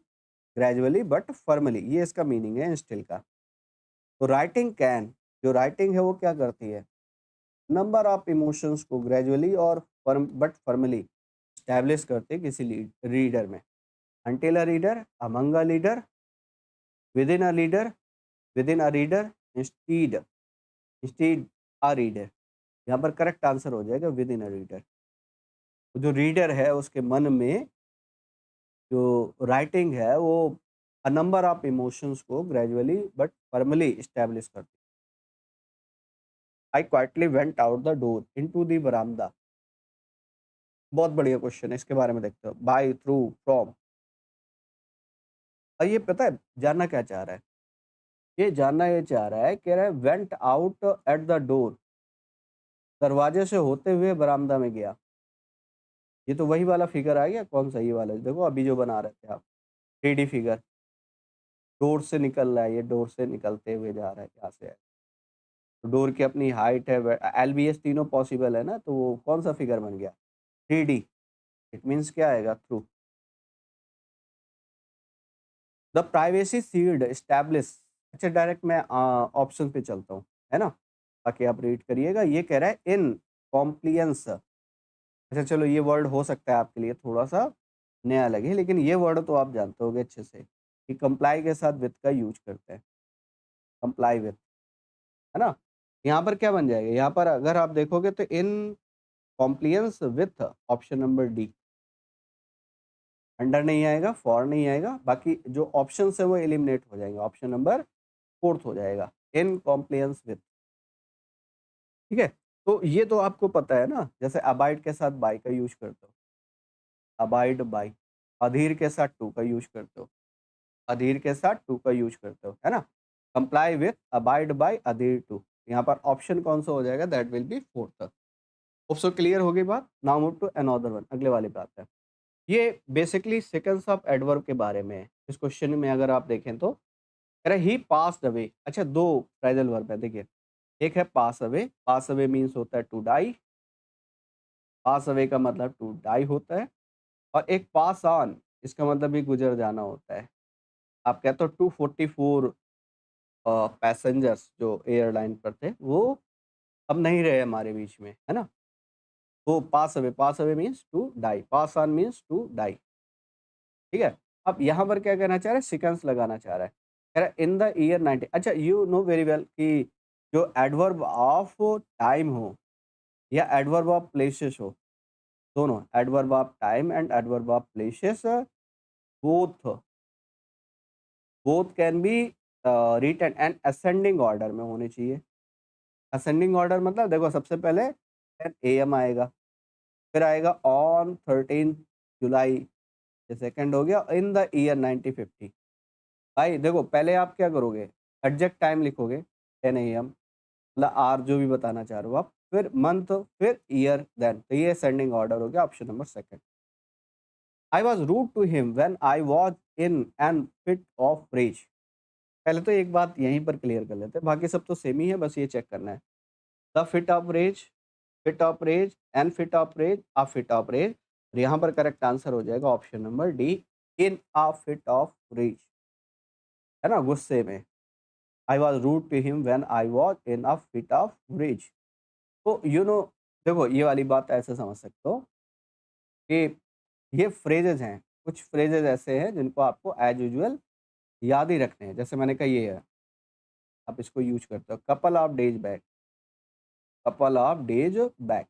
gradually but formally, ये इसका मीनिंग है इंस्टिल का। तो राइटिंग कैन, जो राइटिंग है वो क्या करती है? नंबर ऑफ इमोशंस को ग्रेजुअली और फॉर्मली एस्टैब्लिश करते हैं किसी रीडर में। Until a reader, among a leader, within a leader, within a reader, instead, instead a reader. यहाँ पर करेक्ट आंसर हो जाएगा विद इन अ रीडर। जो रीडर है उसके मन में जो राइटिंग है वो अ नंबर ऑफ इमोशंस को ग्रेजुअली बट फर्मली एस्टैब्लिश करती है। I quietly went out the door into the बरामदा। बहुत बढ़िया क्वेश्चन है, इसके बारे में देखते हो। By, through, from. और ये पता है जानना क्या चाह रहा है? ये चाह रहा है, कह रहा है went out at the door, दरवाजे से होते हुए बरामदा में गया। ये तो वही वाला फिगर आ गया, कौन सा? ये वाला देखो अभी जो बना रहे थे आप, 3D फिगर। डोर से निकल रहा है, ये डोर से निकलते हुए जा रहा है, यहाँ से है। तो डोर की अपनी हाइट है, एलबीएस तीनों पॉसिबल है ना, तो वो कौन सा फिगर बन गया? 3D। इट मीन्स क्या आएगा? Through. The privacy sealed establish. अच्छा डायरेक्ट मैं ऑप्शन पे चलता हूँ, है ना, ताकि आप रीड करिएगा। ये कह रहा है इन कॉम्प्लियंस। अच्छा चलो, ये वर्ड हो सकता है आपके लिए थोड़ा सा नया लगे, लेकिन ये वर्ड तो आप जानते होगे अच्छे से कि कंप्लाई के साथ विथ का यूज करते हैं। कंप्लाई विथ, है ना? यहाँ पर क्या बन जाएगा? यहाँ पर अगर आप देखोगे तो in compliance with, option number D. Under नहीं आएगा, फॉर नहीं आएगा, बाकी जो ऑप्शंस है वो एलिमिनेट हो जाएंगे। ऑप्शन नंबर फोर्थ हो जाएगा, इन कॉम्प्लियंस विथ। ठीक है, तो ये तो आपको पता है ना, जैसे अबाइड के साथ बाय का यूज करते हो, अबाइड बाय। अधीर के साथ टू का यूज करते हो, अधीर के साथ टू का यूज करते हो, है ना? Comply with, abide by, adhere to. यहाँ पर ऑप्शन कौन सा हो जाएगा? That will be fourth. Hope so clear हो गई बात। Now move to another one, अगले वाली बात है। ये बेसिकली सीक्वेंस ऑफ एडवर्ब के बारे में है। इस क्वेश्चन में अगर आप देखें तो कह रहा है ही पास्ड अवे। अच्छा, दो फ्रेजल वर्ब है, देखिए। एक है पास अवे, पास अवे मीन्स होता है टू डाई, पास अवे का मतलब टू डाई होता है। और एक पास ऑन, इसका मतलब भी गुजर जाना होता है। आप कहते हो 244 पैसेंजर्स जो एयरलाइन पर थे वो अब नहीं रहे हमारे बीच में, है ना? तो pass away means to die, pass on means to die. ठीक है? अब यहाँ पर क्या कहना चाह रहा है? सीक्वेंस लगाना चाह रहा है। कह रहा है इन द ईयर 90। अच्छा, यू नो वेरी वेल कि जो एडवर्ब ऑफ टाइम हो या एडवर्ब ऑफ प्लेसेस हो, दोनों adverb of time and adverb of places, both both can be written and ascending order में होने चाहिए। असेंडिंग ऑर्डर मतलब देखो, सबसे पहले 10 AM आएगा, फिर आएगा ऑन 13 जुलाई, ये सेकंड हो गया इन द ईयर 1950। भाई देखो, पहले आप क्या करोगे? एग्जैक्ट टाइम लिखोगे 10 AM, मतलब आर जो भी बताना चाह रहे हो आप, फिर मंथ, फिर ईयर, देन, तो ये असेंडिंग ऑर्डर हो गया, option number second. I was rude to him when I was in an fit of rage. पहले तो एक बात यहीं पर क्लियर कर लेते हैं, बाकी सब तो सेम ही है, बस ये चेक करना है। The fit of rage, fit of rage, an fit of rage, a fit of rage. और यहाँ पर करेक्ट आंसर हो जाएगा option number D, in a fit of rage, है ना, गुस्से में। I was rude to him when I was in a fit of rage. तो देखो ये वाली बात ऐसे समझ सकते हो कि ये फ्रेजेस हैं, कुछ फ्रेजेस ऐसे हैं जिनको आपको एज यूजुअल याद ही रखने हैं। जैसे मैंने कहा ये है, आप इसको यूज करते हो, couple of days back, couple of days back,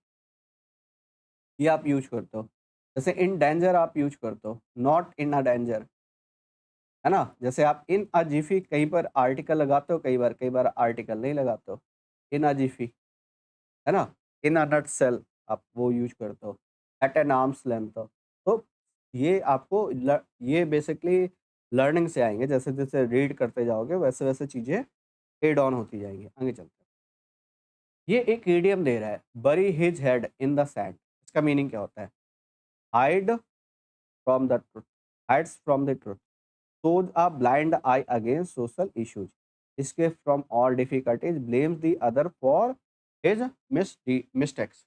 ये आप यूज करते हो। जैसे इन डेंजर आप यूज करते हो, नॉट इन अ डेंजर, है ना। जैसे आप इन अ जिफी कहीं पर आर्टिकल लगाते हो, कई बार आर्टिकल नहीं लगाते हो, इन अ जिफी, है ना। इन अ नट सेल आप वो यूज करते हो, एट एन आर्म्स लेंथ। तो ये आपको ये बेसिकली लर्निंग से आएंगे, जैसे जैसे रीड करते जाओगे वैसे वैसे चीज़ें एड ऑन होती जाएंगी। आगे चलते हैं, ये एक ईडियम दे रहा है, bury his head in the sand. इसका मीनिंग क्या होता है? Hide from the truth, hides from the truth, shows a blind eye against social issues, escapes from all difficulties, blames the other for his mistakes।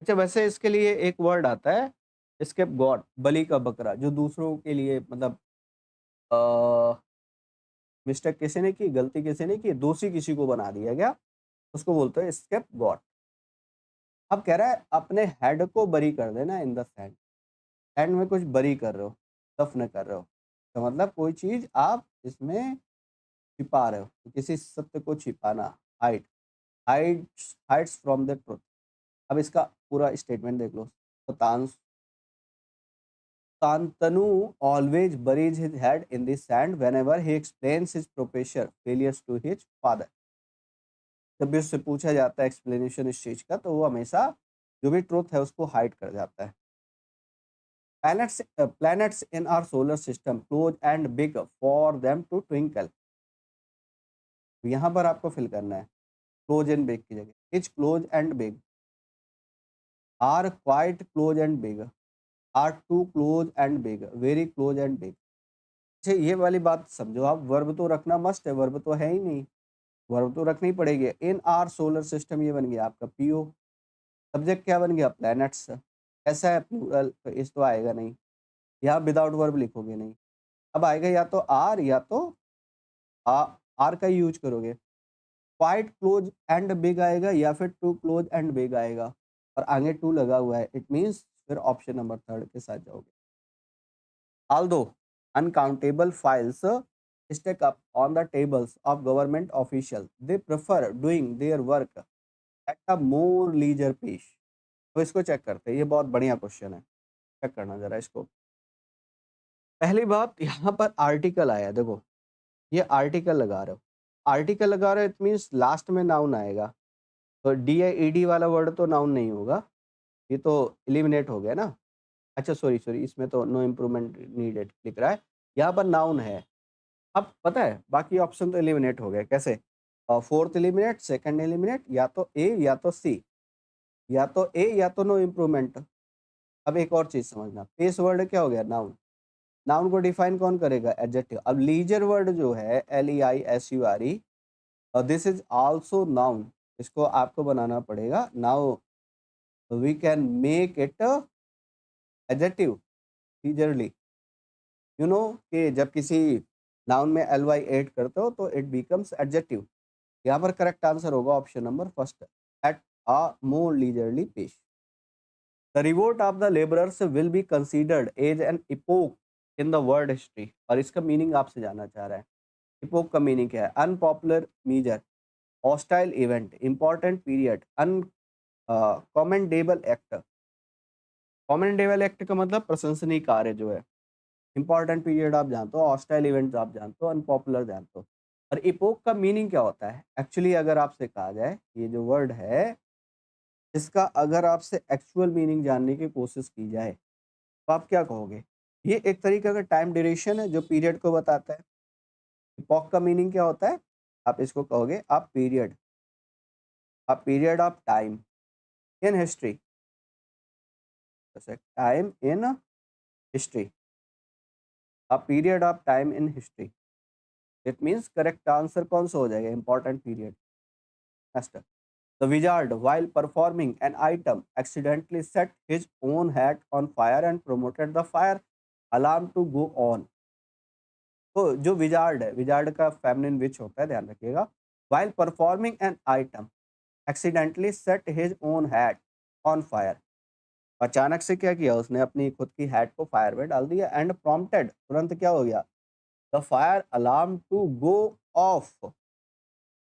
अच्छा, वैसे इसके लिए एक word आता है, escape गॉड, बलि का बकरा, जो दूसरों के लिए मतलब मिस्टेक किसी ने की, गलती किसी ने की, दोषी किसी को बना दिया गया, उसको बोलते हैं escape गॉड। अब कह रहा है अपने हेड को बरी कर देना इन द सैंड, सैंड में कुछ बरी कर रहे हो, दफन कर रहे हो, तो मतलब कोई चीज आप इसमें छिपा रहे हो, तो किसी सत्य को छिपाना, hide, hides from the truth. अब इसका पूरा स्टेटमेंट देख लो। तो Tantanu always buries his head in the sand whenever he explains his professor failures to his father। जब भी उससे पूछा जाता है एक्सप्लेनेशन इस चीज का, तो वो हमेशा जो भी ट्रुथ है उसको हाइड कर जाता है। planets in our solar system close and big for them to twinkle। यहाँ पर आपको फिल करना है क्लोज एंड बिग की जगह, is close and big, are quite close and big, are too close and big, very close and big. अच्छा, ये वाली बात समझो आप, वर्ब तो रखना मस्ट है, वर्ब तो है ही नहीं, वर्ब तो रखनी पड़ेगी। इन आर सोलर सिस्टम, ये बन गया आपका पीओ, सब्जेक्ट क्या बन गया? प्लैनेट्स। ऐसा है प्लूरल, तो इस तो आएगा नहीं, यहाँ विदाउट वर्ब लिखोगे नहीं। अब आएगा या तो आर या तो आ, आर का यूज करोगे, क्वाइट क्लोज एंड बिग आएगा या फिर टू क्लोज एंड बिग आएगा, और आगे टू लगा हुआ है, इट मीन्स फिर ऑप्शन नंबर थर्ड के साथ जाओगे। Although uncountable files stack up on the tables of government officials, they prefer doing their work at a more leisure pace। तो इसको चेक करते हैं, ये बहुत बढ़िया क्वेश्चन है, चेक करना जरा इसको। पहली बात, यहाँ पर आर्टिकल आया, देखो ये आर्टिकल लगा रहे हो, आर्टिकल लगा रहे हो, इट मीन्स लास्ट में नाउन आएगा, तो डी या ई डी वाला वर्ड तो नाउन नहीं होगा, ये तो एलिमिनेट हो गया ना। अच्छा सॉरी सॉरी, इसमें तो नो इम्प्रूवमेंट नीडेड लिख रहा है, यहाँ पर नाउन है। अब पता है बाकी ऑप्शन तो एलिमिनेट हो गए, कैसे? फोर्थ एलिमिनेट, सेकंड एलिमिनेट, या तो ए या तो सी, या तो ए या तो नो इम्प्रूवमेंट। अब एक और चीज समझना, पेस वर्ड क्या हो गया? नाउन। नाउन को डिफाइन कौन करेगा? एडजेक्टिव। अब लीजर वर्ड जो है LEISURE, this is also noun, इसको आपको बनाना पड़ेगा। Now we can make it adjective leisurely, कि जब किसी नाउन में LY ऐड करते हो तो इट बिकम्स एडजेक्टिव। यहाँ पर करेक्ट आंसर होगा option number first, at a more leisurely pace. The revolt of the labourers will be considered as an epoch in the world history. और इसका meaning आपसे जानना चाह रहा है, इपोक का मीनिंग क्या है? Unpopular measure, hostile event, important period, uncommendable act. Commendable act का मतलब प्रशंसनीय कार्य जो है, इंपॉर्टेंट पीरियड आप जानते हो, हॉस्टाइल इवेंट आप जानते हो, अनपॉपुलर जानते हो। और इपोक का मीनिंग क्या होता है एक्चुअली? अगर आपसे कहा जाए ये जो वर्ड है, इसका अगर आपसे एक्चुअल मीनिंग जानने की कोशिश की जाए तो आप क्या कहोगे? ये एक तरीके का टाइम ड्यूरेशन है जो पीरियड को बताता है। इपोक का मीनिंग क्या होता है? आप इसको कहोगे आप period, a period of time in history, जैसे time in history, a period of time in history. It means correct answer कौन सा हो जाएगा? Important period. Next, The wizard, while performing an item, accidentally set his own hat on fire and promoted the fire alarm to go on. तो जो wizard है, wizard का feminine विच होता है, ध्यान रखिएगा। While performing an item, accidentally set his own hat on fire. अचानक से क्या किया उसने, अपनी खुद की हैट को फायर में डाल दिया एंड प्रॉम्प्टेड, तुरंत क्या हो गया, the fire alarm to go off,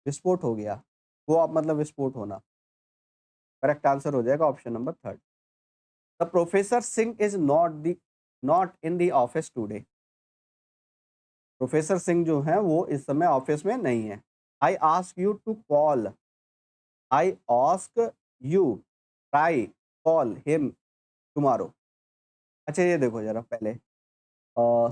विस्फोट हो गया। गो ऑफ मतलब विस्फोट होना। करेक्ट आंसर हो जाएगा option number third. The professor Singh is not in the office today. Professor Singh जो है वो इस समय ऑफिस में नहीं है। I ask you to call, I ask you try call him tomorrow. अच्छा ये देखो जरा पहले,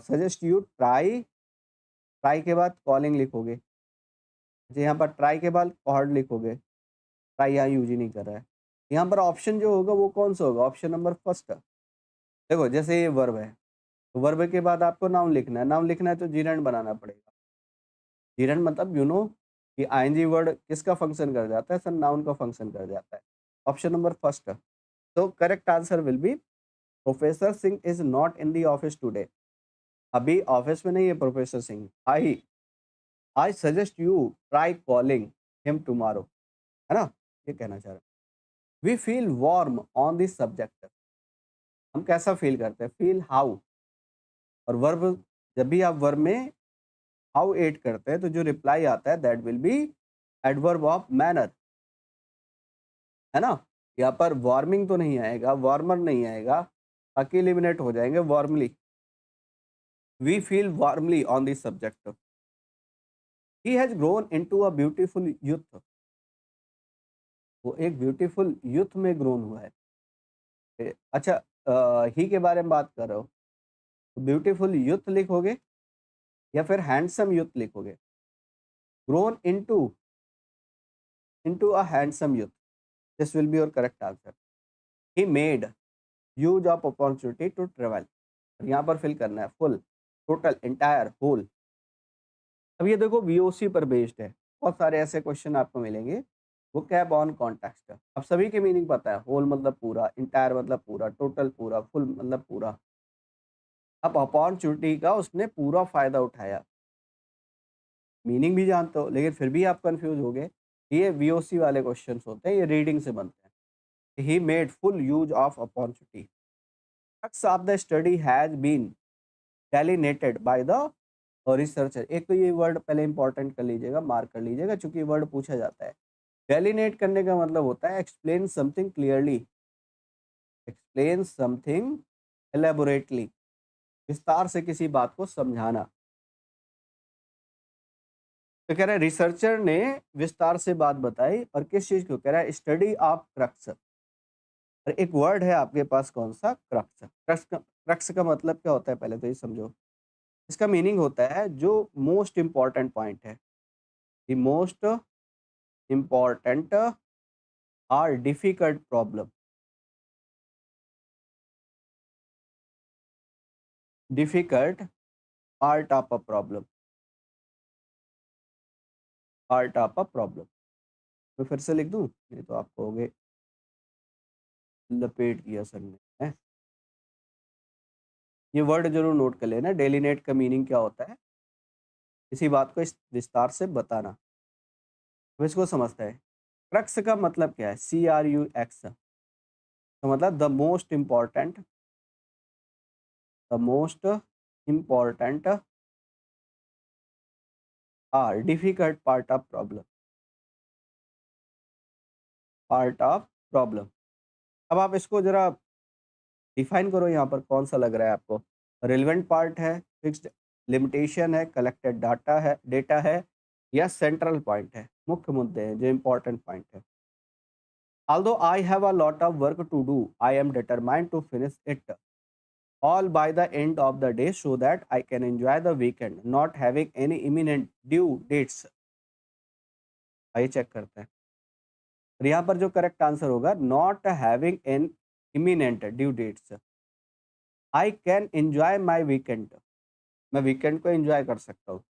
सजेस्ट यू ट्राई, ट्राई के बाद कॉलिंग लिखोगे। अच्छा यहाँ पर ट्राई के बाद कॉर्ड लिखोगे, ट्राई यहाँ यूज ही नहीं कर रहा है। यहाँ पर ऑप्शन जो होगा वो कौन सा होगा, ऑप्शन नंबर फर्स्ट। देखो जैसे ये वर्ब है, तो वर्ब के बाद आपको नाउन लिखना है, नाउन लिखना है तो जीरेंड बनाना पड़ेगा। जीरेंड मतलब कि आईएनजी वर्ड किसका फंक्शन कर जाता है सर, नाउन का फंक्शन कर जाता है। Option number first. तो correct answer will be professor Singh is not in the office today. अभी ऑफिस में नहीं है professor Singh. I suggest you try calling him tomorrow, है ना, ये कहना चाह रहे हैं। We feel warm on this subject, हम कैसा फील करते हैं, फील हाउ। और वर्ब, जब भी आप वर्ब में हाउ ऐड करते हैं तो जो रिप्लाई आता है that will B adverb of manner, है ना। यहाँ पर वार्मिंग तो नहीं आएगा, वार्मर नहीं आएगा, बाकी एलिमिनेट हो जाएंगे warmly. We feel warmly on this subject. He has grown into a beautiful youth, वो एक ब्यूटीफुल यूथ में ग्रोन हुआ है। अच्छा, ही के बारे में बात कर रहे हो, ब्यूटीफुल यूथ लिखोगे या फिर हैंडसम यूथ लिखोगे। Grown into a handsome youth, this will be your correct answer. He made use of opportunity to travel, यहाँ पर फिल करना है फुल, टोटल, इंटायर, होल। अब ये देखो वीओसी पर बेस्ड है, बहुत सारे ऐसे क्वेश्चन आपको मिलेंगे। वो कैब ऑन कॉन्टेक्स्ट, अब सभी के मीनिंग पता है, होल मतलब पूरा, इंटायर मतलब पूरा, टोटल पूरा, फुल मतलब पूरा। अब अपॉर्चुनिटी का उसने पूरा फायदा उठाया, मीनिंग भी जानते हो लेकिन फिर भी आप कंफ्यूज हो गए। ये वीओसी वाले क्वेश्चंस होते हैं, ये रीडिंग से बनते हैं। He made full use of opportunity, crux of the study has been delineated by the researcher. एक तो ये वर्ड पहले इंपॉर्टेंट कर लीजिएगा, मार्क कर लीजिएगा, चूंकि वर्ड पूछा जाता है। डेलिनेट करने का मतलब होता है explain something clearly, explain something elaborately, विस्तार से किसी बात को समझाना। तो कह रहा है रिसर्चर ने विस्तार से बात बताई, और किस चीज को कह रहा है, स्टडी ऑफ क्रक्स। और एक वर्ड है आपके पास कौन सा, क्रक्स। क्रक्स का मतलब क्या होता है पहले तो ये समझो। इसका मीनिंग होता है जो मोस्ट इंपॉर्टेंट पॉइंट है, the most important or difficult problem, difficult part of a problem, part of a problem. मैं फिर से लिख दूं, नहीं तो आप कहोगे लपेट दिया सर ने, है। ये वर्ड जरूर नोट कर लेना, डेलिनेट का मीनिंग क्या होता है, किसी बात को इस विस्तार से बताना। अब इसको समझते हैं। क्रक्स का मतलब क्या है, CRUX, तो मतलब the most important or difficult part of problem, part of problem. अब आप इसको जरा डिफाइन करो, यहाँ पर कौन सा लग रहा है आपको, रिलेवेंट पार्ट है, फिक्स्ड लिमिटेशन है, कलेक्टेड डेटा है, या सेंट्रल पॉइंट है, मुख्य मुद्दे हैं जो इंपॉर्टेंट पॉइंट है। Although I have a lot of work to do, I am determined to finish it all by the end of the day so that I can enjoy the weekend, not having any imminent due dates। आइए check करते हैं। और यहाँ पर जो correct answer होगा, not having an imminent due dates. I can enjoy my weekend, मैं weekend को एंजॉय कर सकता हूँ।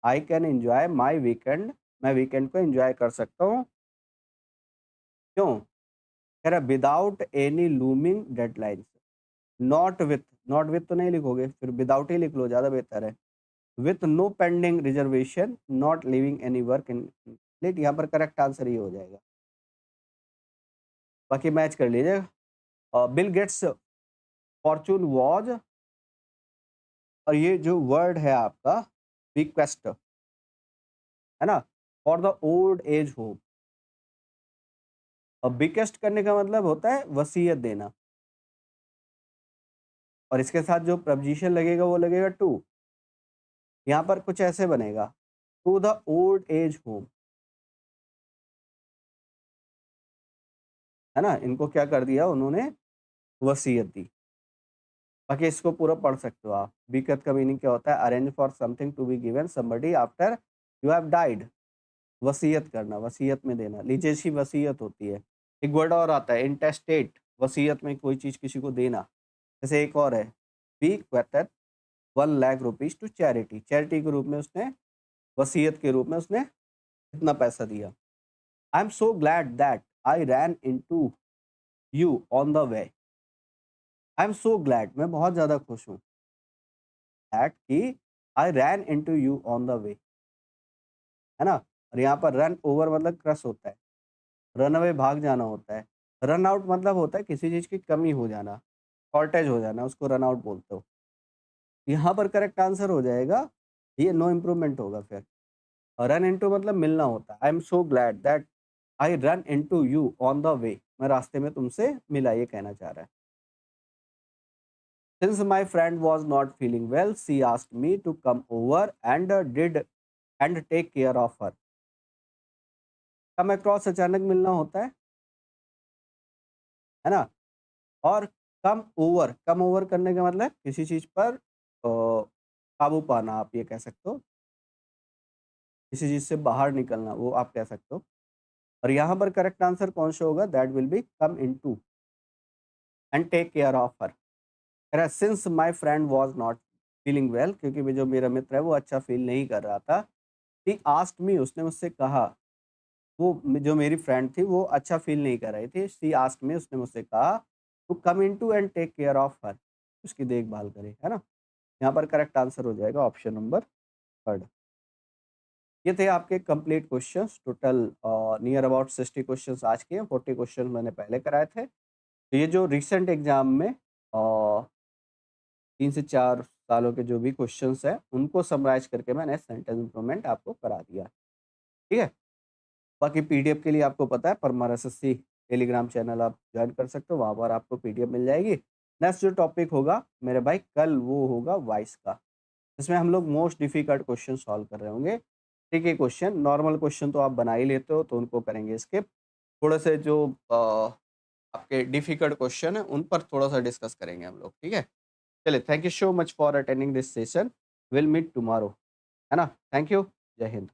I can enjoy my weekend, मैं वीकेंड को एंजॉय कर सकता हूँ। क्यों? कह रहा है without any looming deadlines, not with तो नहीं लिखोगे, फिर विदाउट ही लिख लो, ज़्यादा बेहतर है। With no pending reservation, not leaving any work incomplete, यहाँ पर करेक्ट आंसर ये हो जाएगा। बाकी मैच कर लीजिएगा। बिल गेट्स फॉर्चून वॉज, और ये जो वर्ड है आपका रिक्वेस्ट, है ना, for the old age home. और बिकेस्ट करने का मतलब होता है वसीयत देना, और इसके साथ जो प्रपोजिशन लगेगा वो लगेगा टू। यहाँ पर कुछ ऐसे बनेगा, to the old age home, है ना, इनको क्या कर दिया उन्होंने, वसीयत दी। बाकी इसको पूरा पढ़ सकते हो आप। बिकत का मीनिंग क्या होता है, arrange for something to be given somebody after you have died, वसीयत करना, वसीयत में देना, लीजिएसी वसीयत होती है। एक वर्ड और आता है इंटेस्टेट, वसीयत में कोई चीज़ किसी को देना। जैसे एक और है, bequeathed 1 lakh rupees to charity, charity के रूप में उसने, वसीयत के रूप में उसने इतना पैसा दिया। I am so glad that I ran into you on the way, I am so glad, मैं बहुत ज़्यादा खुश हूँ, दैट कि I ran into you on the way, है ना। और यहाँ पर रन ओवर मतलब क्रश होता है, रन अवे भाग जाना होता है, रन आउट मतलब होता है किसी चीज़ की कमी हो जाना, शॉर्टेज हो जाना, उसको रन आउट बोलते हो। यहाँ पर करेक्ट आंसर हो जाएगा, ये नो इम्प्रूवमेंट होगा फिर। रन इनटू मतलब मिलना होता है, आई am so glad that I run into you on the वे, मैं रास्ते में तुमसे मिला, ये कहना चाह रहा है। Since my friend was not feeling well she asked me to come over and take care of her, come across अचानक मिलना होता है ना। और कम ओवर करने का मतलब किसी चीज पर काबू पाना, आप ये कह सकते हो, किसी चीज से बाहर निकलना, वो आप कह सकते हो। और यहाँ पर करेक्ट आंसर कौन सा होगा, that will be come into and take care of her. कह रहा है since my friend was not feeling well, क्योंकि जो मेरा मित्र है वो अच्छा फील नहीं कर रहा था, ही आस्क्ड मी, उसने मुझसे कहा, वो जो मेरी फ्रेंड थी वो अच्छा फील नहीं कर रही थी, शी आस्क्ड मी, उसने मुझसे कहा to come into and take care of her, उसकी देखभाल करे, है ना। यहाँ पर करेक्ट आंसर हो जाएगा ऑप्शन नंबर थर्ड। ये थे आपके complete questions, total near about 60 questions आज के हैं, 40 क्वेश्चन मैंने पहले कराए थे। तो ये जो रिसेंट एग्जाम में 3 से 4 सालों के जो भी क्वेश्चंस हैं उनको समराइज करके मैंने सेंटेंस इंप्रूवमेंट आपको करा दिया, ठीक है। बाकी पीडीएफ के लिए आपको पता है परमार एसएससी टेलीग्राम चैनल आप ज्वाइन कर सकते हो, वहाँ पर आपको पीडीएफ मिल जाएगी। नेक्स्ट जो टॉपिक होगा मेरे भाई कल, वो होगा वॉइस का, इसमें हम लोग मोस्ट डिफिकल्ट क्वेश्चन सॉल्व कर रहे होंगे। ठीक है, क्वेश्चन नॉर्मल क्वेश्चन तो आप बना ही लेते हो तो उनको करेंगे स्किप, थोड़े से जो आपके डिफिकल्ट क्वेश्चन है उन पर थोड़ा सा डिस्कस करेंगे हम लोग, ठीक है। चलिए, thank you so much for attending this session, will meet tomorrow, है ना। थैंक यू, जय हिंद।